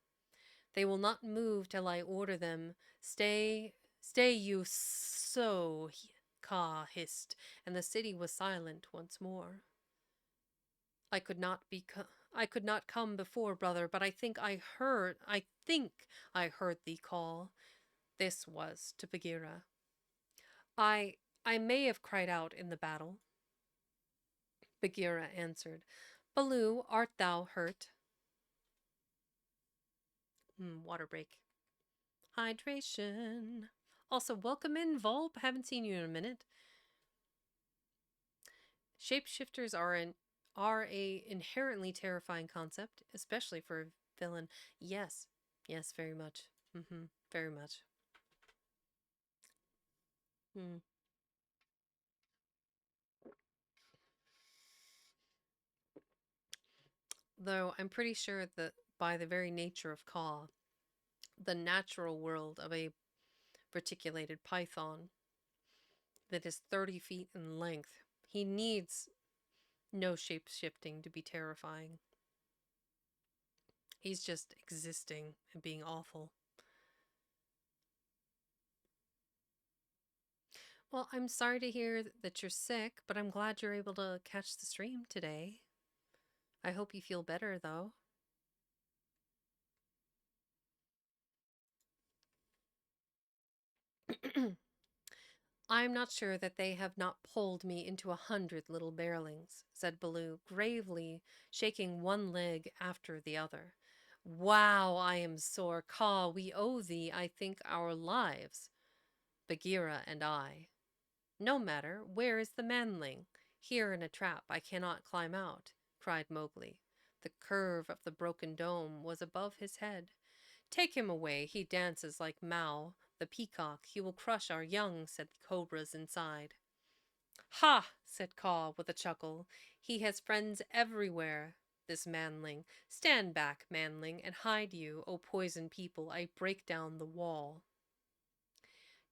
They will not move till I order them. Stay you so, Kaa hissed, and the city was silent once more. I could not come before, brother, but I think I heard thee call. This was to Bagheera. I may have cried out in the battle, Bagheera answered. Baloo, art thou hurt? Water break. Hydration. Also, welcome in, Volp. Haven't seen you in a minute. Shapeshifters are a inherently terrifying concept, especially for a villain. Yes, very much. Very much. Hmm. Though I'm pretty sure that by the very nature of Kaa, the natural world of a reticulated python that is 30 feet in length, he needs no shape shifting to be terrifying. He's just existing and being awful. Well, I'm sorry to hear that you're sick, but I'm glad you're able to catch the stream today. I hope you feel better, though. I'm not sure that they have not pulled me into 100 little bearlings, said Baloo, gravely shaking one leg after the other. Wow, I am sore. Kaa, we owe thee, I think, our lives, Bagheera and I. No matter, where is the manling? Here in a trap, I cannot climb out, cried Mowgli. The curve of the broken dome was above his head. Take him away, he dances like Mao, the peacock. He will crush our young, said the cobras inside. Ha! said Kaa with a chuckle. He has friends everywhere, this manling. Stand back, manling, and hide you, O poison people. I break down the wall.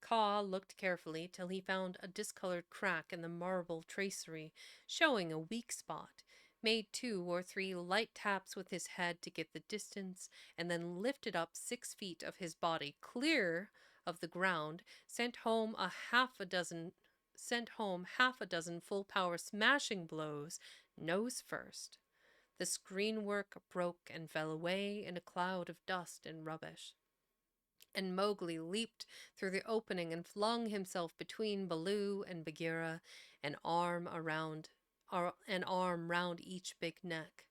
Kaa looked carefully till he found a discolored crack in the marble tracery, showing a weak spot, made 2 or 3 light taps with his head to get the distance, and then lifted up 6 feet of his body clear of the ground, sent home half a dozen full power smashing blows, nose first. The screenwork broke and fell away in a cloud of dust and rubbish. And Mowgli leaped through the opening and flung himself between Baloo and Bagheera, an arm round each big neck.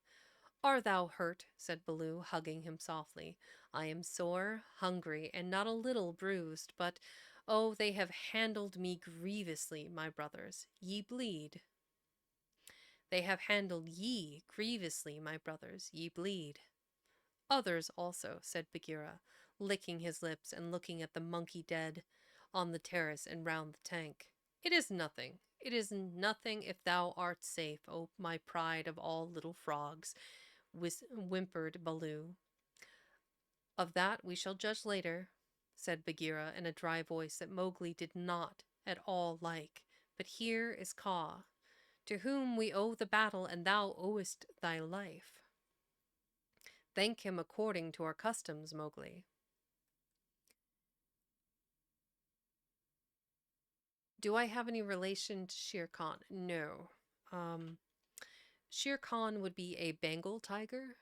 Art thou hurt? Said Baloo, hugging him softly. I am sore, hungry, and not a little bruised, but, oh, they have handled me grievously, my brothers. Ye bleed. They have handled ye grievously, my brothers. Ye bleed. Others also, said Bagheera, licking his lips and looking at the monkey dead on the terrace and round the tank. It is nothing. It is nothing if thou art safe, O my pride of all little frogs, whimpered Baloo. Of that we shall judge later, said Bagheera in a dry voice that Mowgli did not at all like. But here is Kaa, to whom we owe the battle, and thou owest thy life. Thank him according to our customs, Mowgli. Do I have any relation to Shere Khan? No. Shere Khan would be a Bengal tiger,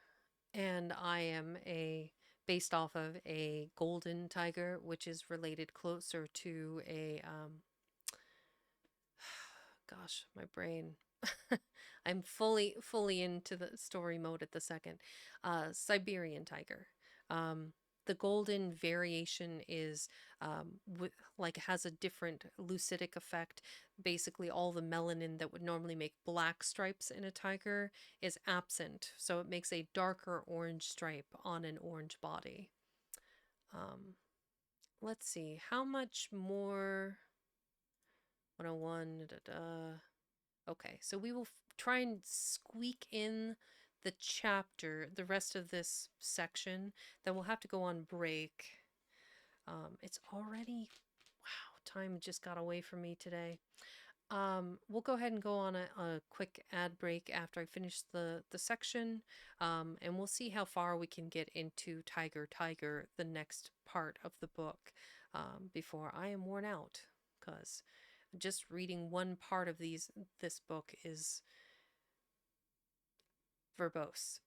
and I am a based off of a golden tiger, which is related closer to a gosh, my brain. I'm fully into the story mode at the second. Siberian tiger. Um, the golden variation is like has a different leucitic effect. Basically, all the melanin that would normally make black stripes in a tiger is absent, so it makes a darker orange stripe on an orange body. Um, let's see, how much more 101. Da, da, da. Okay, so we will try and squeak in the chapter, the rest of this section. Then we'll have to go on break. It's already, wow, time just got away from me today. We'll go ahead and go on a quick ad break after I finish the section, and we'll see how far we can get into Tiger, the next part of the book, before I am worn out, because just reading one part of this book is verbose.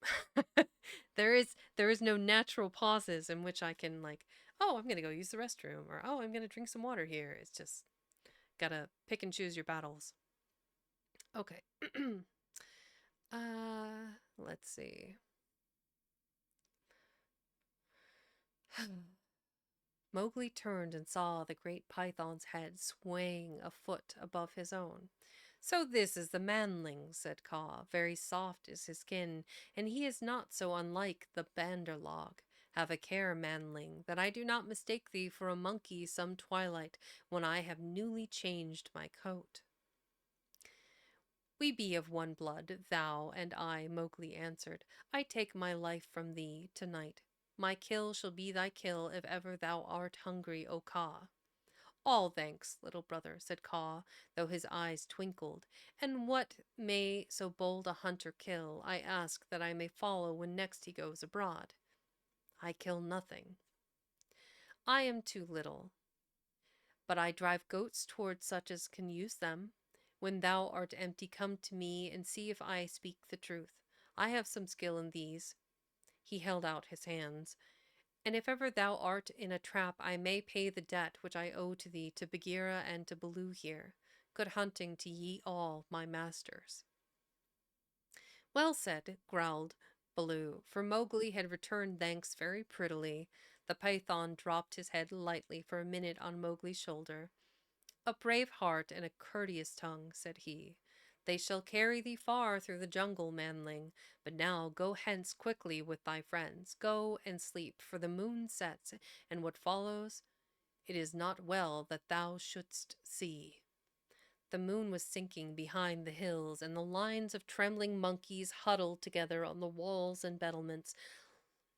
there is no natural pauses in which I can like, oh, I'm gonna go use the restroom, or oh, I'm gonna drink some water here. It's just gotta pick and choose your battles. Okay. Let's see. Mowgli turned and saw the great python's head swaying a foot above his own. So this is the manling, said Kaa. Very soft is his skin, and he is not so unlike the banderlog. Have a care, manling, that I do not mistake thee for a monkey some twilight when I have newly changed my coat. We be of one blood, thou and I, Mowgli answered. I take my life from thee tonight. My kill shall be thy kill if ever thou art hungry, O Kaa. All thanks, little brother, said Kaa, though his eyes twinkled. And what may so bold a hunter kill? I ask that I may follow when next he goes abroad. I kill nothing. I am too little, but I drive goats toward such as can use them. When thou art empty, come to me and see if I speak the truth. I have some skill in these. He held out his hands. And if ever thou art in a trap, I may pay the debt which I owe to thee, to Bagheera, and to Baloo here. Good hunting to ye all, my masters. Well said, growled Baloo, for Mowgli had returned thanks very prettily. The python dropped his head lightly for a minute on Mowgli's shoulder. A brave heart and a courteous tongue, said he. They shall carry thee far through the jungle, manling. But now go hence quickly with thy friends. Go and sleep, for the moon sets, and what follows it is not well that thou shouldst see. The moon was sinking behind the hills, and the lines of trembling monkeys huddled together on the walls and battlements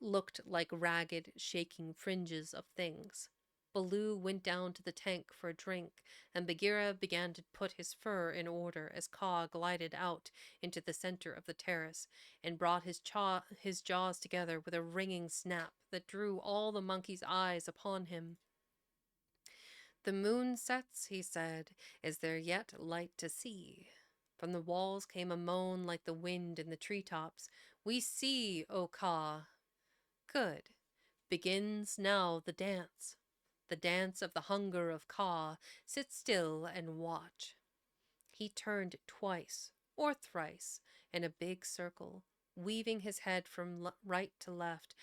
looked like ragged, shaking fringes of things. Baloo went down to the tank for a drink, and Bagheera began to put his fur in order as Kaa glided out into the center of the terrace and brought his jaws together with a ringing snap that drew all the monkeys' eyes upon him. The moon sets, he said. Is there yet light to see? From the walls came a moan like the wind in the treetops. We see, O Kaa. Good. Begins now the dance of the hunger of Kaa. Sit still and watch. He turned twice or thrice in a big circle, weaving his head from right to left.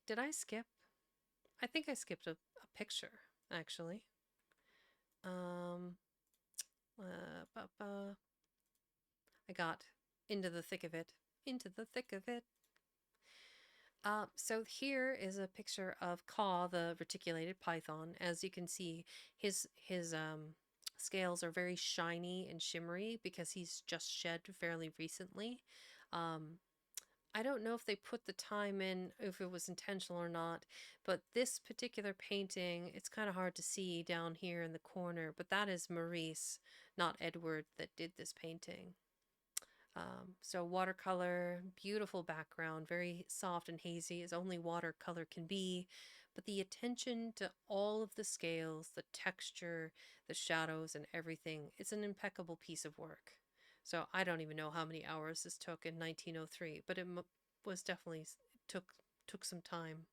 Did I skip? I think I skipped a picture, actually. Um, I got into the thick of it. Into the thick of it. So here is a picture of Kaa, the reticulated python. As you can see, his scales are very shiny and shimmery because he's just shed fairly recently. Um, I don't know if they put the time in, if it was intentional or not, but this particular painting, it's kind of hard to see down here in the corner, but that is Maurice, not Edward, that did this painting. So watercolor, beautiful background, very soft and hazy as only watercolor can be, but the attention to all of the scales, the texture, the shadows, and everything, it's an impeccable piece of work. So I don't even know how many hours this took in 1903, but it was definitely took took some time.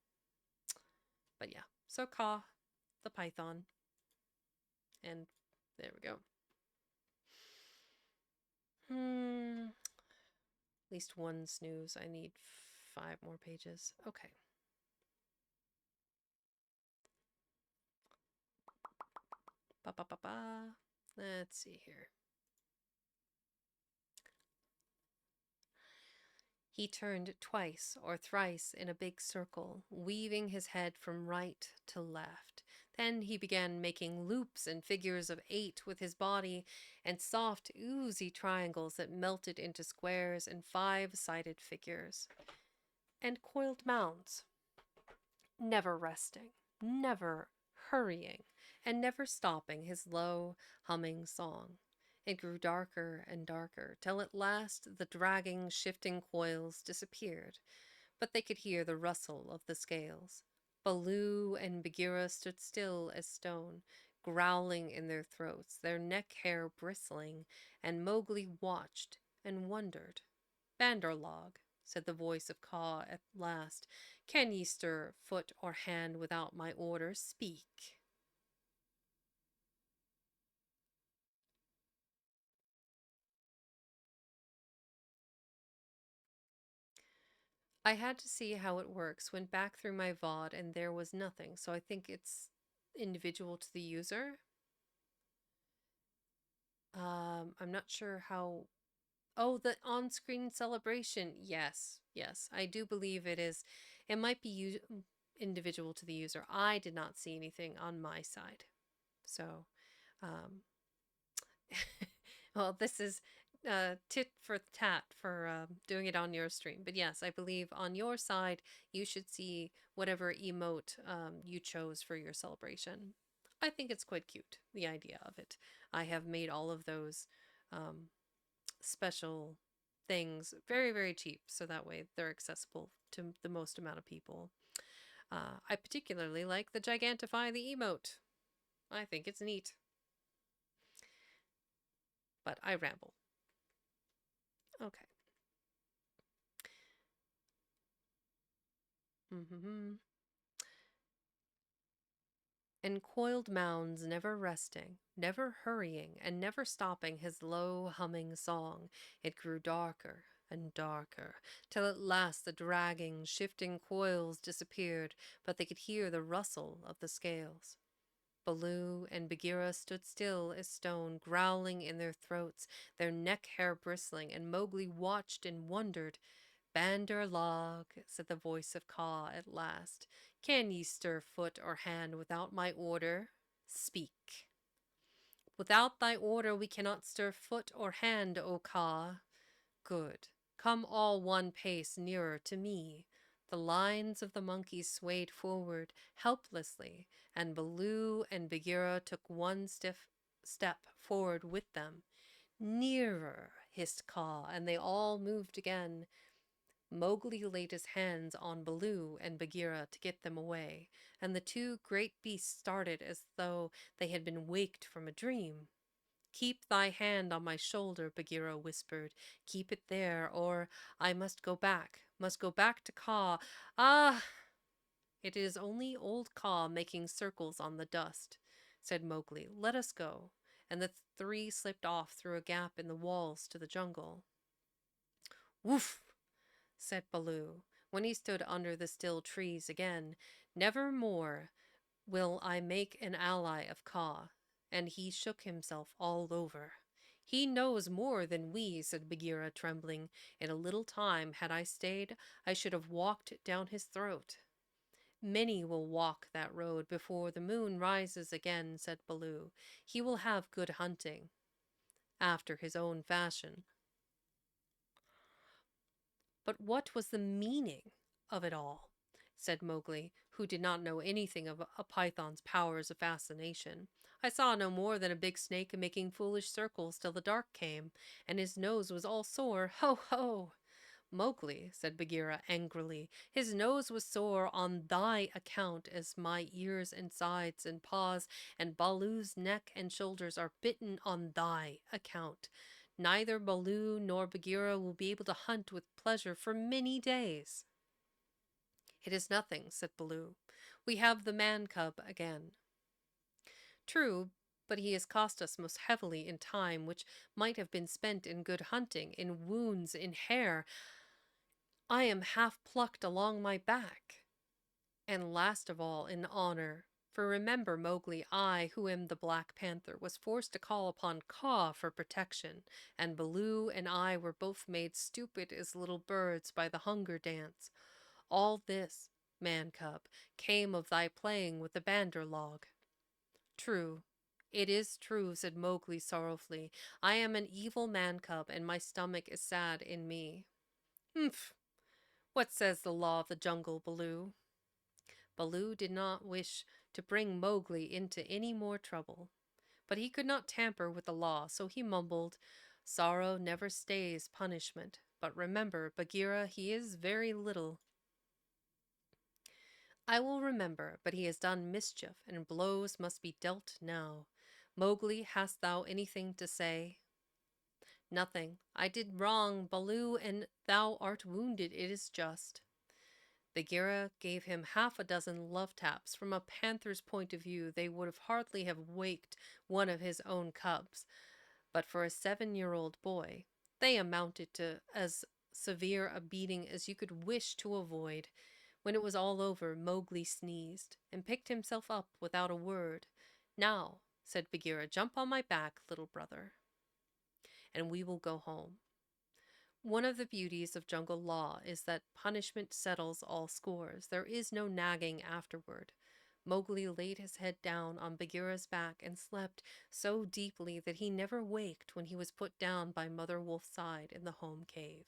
But yeah, so Ka, the python, and there we go. At least one snooze. I need 5 more pages. Okay. Ba ba ba ba. Let's see here. He turned twice or thrice in a big circle, weaving his head from right to left. Then he began making loops and figures of 8 with his body, and soft, oozy triangles that melted into squares and 5-sided figures, and coiled mounds, never resting, never hurrying, and never stopping his low, humming song. It grew darker and darker, till at last the dragging, shifting coils disappeared, but they could hear the rustle of the scales. Baloo and Bagheera stood still as stone, growling in their throats, their neck hair bristling, and Mowgli watched and wondered. Bandar-log, said the voice of Kaa at last, can ye stir foot or hand without my order? Speak. I had to see how it works, went back through my VOD, and there was nothing, so I think it's individual to the user. I'm not sure how. Oh, the on-screen celebration. Yes, yes, I do believe it is. It might be individual to the user. I did not see anything on my side. So, um, well, this is tit for tat for doing it on your stream. But yes, I believe on your side, you should see whatever emote you chose for your celebration. I think it's quite cute, the idea of it. I have made all of those um, special things very, very cheap, so that way they're accessible to the most amount of people. I particularly like the Gigantify the emote. I think it's neat, but I ramble. Okay. Mm-hmm. And coiled mounds never resting, never hurrying, and never stopping his low humming song. It grew darker and darker, till at last the dragging, shifting coils disappeared, but they could hear the rustle of the scales. Baloo and Bagheera stood still as stone, growling in their throats, their neck hair bristling, and Mowgli watched and wondered. Bandar log, said the voice of Kaa at last, can ye stir foot or hand without my order? Speak. Without thy order we cannot stir foot or hand, O Kaa. Good. Come all one pace nearer to me. The lines of the monkeys swayed forward helplessly, and Baloo and Bagheera took one stiff step forward with them. Nearer, hissed Kaa, and they all moved again. Mowgli laid his hands on Baloo and Bagheera to get them away, and the two great beasts started as though they had been waked from a dream. Keep thy hand on my shoulder, Bagheera whispered. Keep it there, or I must go back to Kaa. Ah! It is only old Kaa making circles on the dust, said Mowgli. Let us go. And the three slipped off through a gap in the walls to the jungle. Woof! Said Baloo, when he stood under the still trees again. Never more will I make an ally of Kaa. And he shook himself all over. He knows more than we, said Bagheera, trembling. In a little time, had I stayed, I should have walked down his throat. Many will walk that road before the moon rises again, said Baloo. He will have good hunting, after his own fashion. But what was the meaning of it all? Said Mowgli, who did not know anything of a python's powers of fascination. I saw no more than a big snake making foolish circles till the dark came, and his nose was all sore. Ho, ho! Mowgli, said Bagheera angrily, his nose was sore on thy account, as my ears and sides and paws and Baloo's neck and shoulders are bitten on thy account. Neither Baloo nor Bagheera will be able to hunt with pleasure for many days. It is nothing, said Baloo. We have the man cub again. True, but he has cost us most heavily in time, which might have been spent in good hunting, in wounds, in hair. I am half plucked along my back. And last of all, in honor. For remember, Mowgli, I, who am the Black Panther, was forced to call upon Kaa for protection, and Baloo and I were both made stupid as little birds by the hunger dance. All this, man cub, came of thy playing with the Bandar log. True. It is true, said Mowgli sorrowfully. I am an evil man cub, and my stomach is sad in me. Humph! What says the law of the jungle, Baloo? Baloo did not wish to bring Mowgli into any more trouble, but he could not tamper with the law, so he mumbled, Sorrow never stays punishment. But remember, Bagheera, he is very little. I will remember, but he has done mischief, and blows must be dealt now. Mowgli, hast thou anything to say? Nothing. I did wrong, Baloo, and thou art wounded. It is just. Bagheera gave him half a dozen love taps. From a panther's point of view, they would hardly have waked one of his own cubs, but for a 7-year-old boy, they amounted to as severe a beating as you could wish to avoid. When it was all over, Mowgli sneezed and picked himself up without a word. Now, said Bagheera, jump on my back, little brother, and we will go home. One of the beauties of jungle law is that punishment settles all scores. There is no nagging afterward. Mowgli laid his head down on Bagheera's back and slept so deeply that he never waked when he was put down by Mother Wolf's side in the home cave.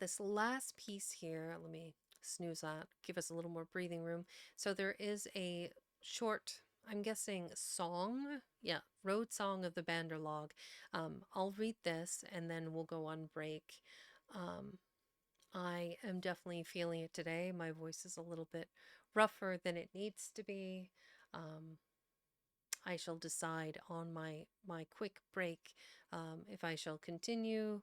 This last piece here, let me snooze that, give us a little more breathing room. So there is a short, I'm guessing, song. Yeah, Road Song of the Banderlog. I'll read this and then we'll go on break. Um, I am definitely feeling it today. My voice is a little bit rougher than it needs to be. Um, I shall decide on my quick break if I shall continue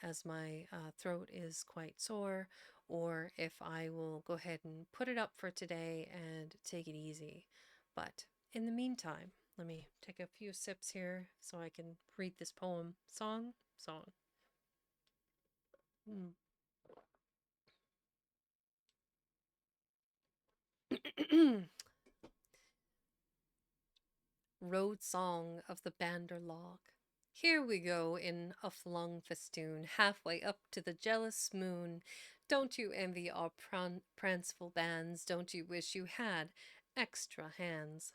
as my throat is quite sore, or if I will go ahead and put it up for today and take it easy. But in the meantime, let me take a few sips here so I can read this poem. Song? Song. Road Song of the Banderlog. Here we go in a flung festoon, halfway up to the jealous moon. Don't you envy our pranceful bands? Don't you wish you had extra hands?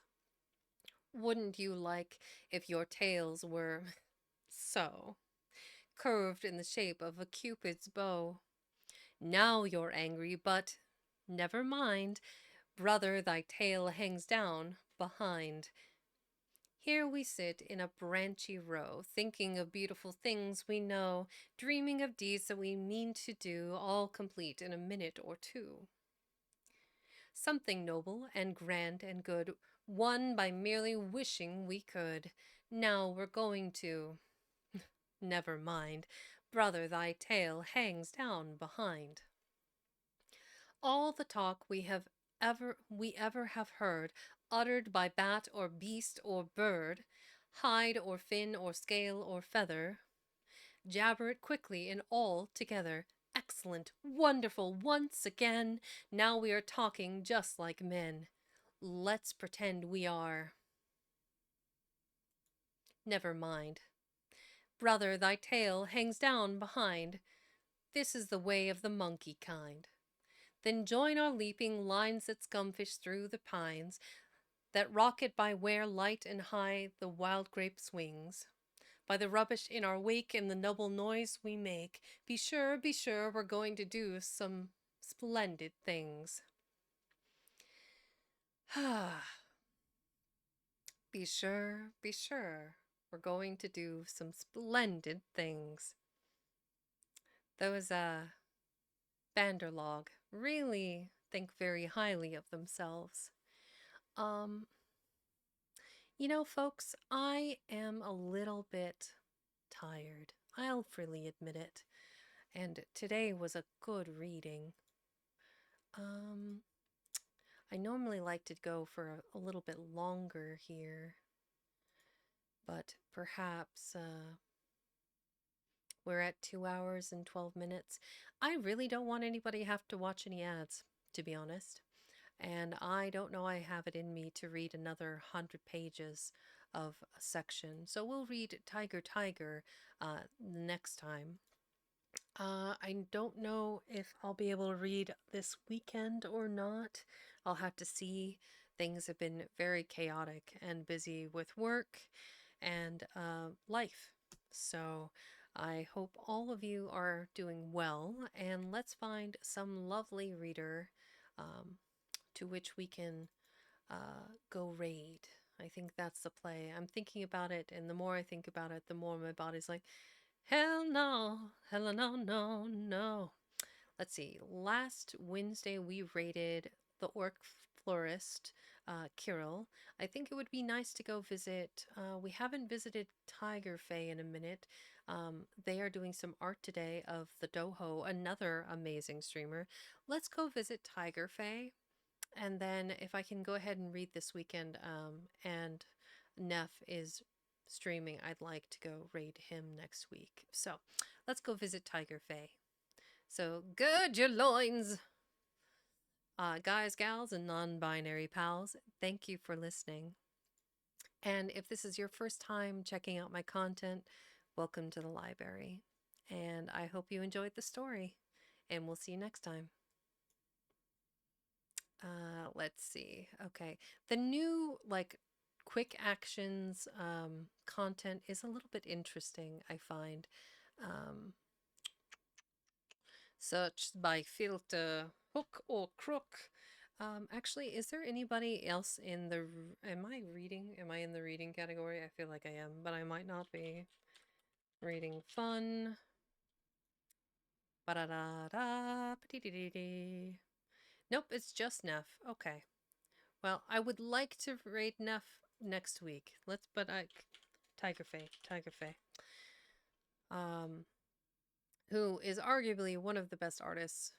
Wouldn't you like if your tails were so, curved in the shape of a Cupid's bow? Now you're angry, but never mind. Brother, thy tail hangs down behind. Here we sit in a branchy row, thinking of beautiful things we know, dreaming of deeds that we mean to do, all complete in a minute or two. Something noble and grand and good, won by merely wishing we could. Now we're going to. Never mind, brother, thy tail hangs down behind. All the talk we ever have heard, uttered by bat or beast or bird, hide or fin or scale or feather, jabber it quickly and all together. Excellent, wonderful, once again. Now we are talking just like men. Let's pretend we are. Never mind. Brother, thy tail hangs down behind. This is the way of the monkey kind. Then join our leaping lines that scumfish through the pines, that rocket by where light and high the wild grape swings. By the rubbish in our wake and the noble noise we make, be sure, we're going to do some splendid things. Be sure, we're going to do some splendid things. Those, Banderlog really think very highly of themselves. Um, folks, I am a little bit tired. I'll freely admit it. And today was a good reading. Um, I normally like to go for a little bit longer here, but perhaps we're at 2 hours and 12 minutes. I really don't want anybody to have to watch any ads, to be honest. And I don't know I have it in me to read another 100 pages of a section. So we'll read Tiger Tiger next time. I don't know if I'll be able to read this weekend or not. I'll have to see. Things have been very chaotic and busy with work and life. So I hope all of you are doing well, and let's find some lovely reader to which we can go raid. I think that's the play. I'm thinking about it, and the more I think about it, the more my body's like, hell no, hell no, no, no. Let's see. Last Wednesday we raided the Orc Florist, Kirill. I think it would be nice to go visit. We haven't visited Tiger Fae in a minute. They are doing some art today of the Doho, another amazing streamer. Let's go visit Tiger Fae. And then if I can go ahead and read this weekend, and Neff is streaming, I'd like to go raid him next week. So let's go visit Tiger Fae. So gird your loins, guys, gals, and non-binary pals. Thank you for listening. And if this is your first time checking out my content, welcome to the library. And I hope you enjoyed the story. And we'll see you next time. Let's see. Okay. The new, quick actions content is a little bit interesting, I find. Um, Search by filter, hook or crook. Actually, is there anybody else in the... Am I reading? Am I in the reading category? I feel like I am, but I might not be. Reading fun. Ba-da-da-da. Nope, it's just Neff. Okay. Well, I would like to raid Neff next week. Tiger Fae. Who is arguably one of the best artists.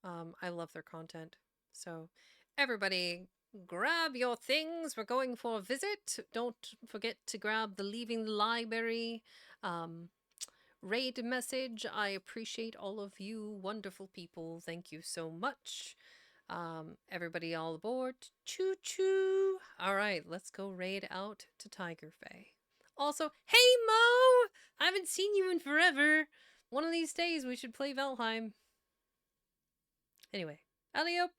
I love their content. So, everybody, grab your things. We're going for a visit. Don't forget to grab the Leaving the Library raid message. I appreciate all of you wonderful people. Thank you so much. Everybody all aboard. Choo choo. All right, let's go raid out to Tiger Fae. Also, hey Mo! I haven't seen you in forever. One of these days we should play Valheim. Anyway, alley up.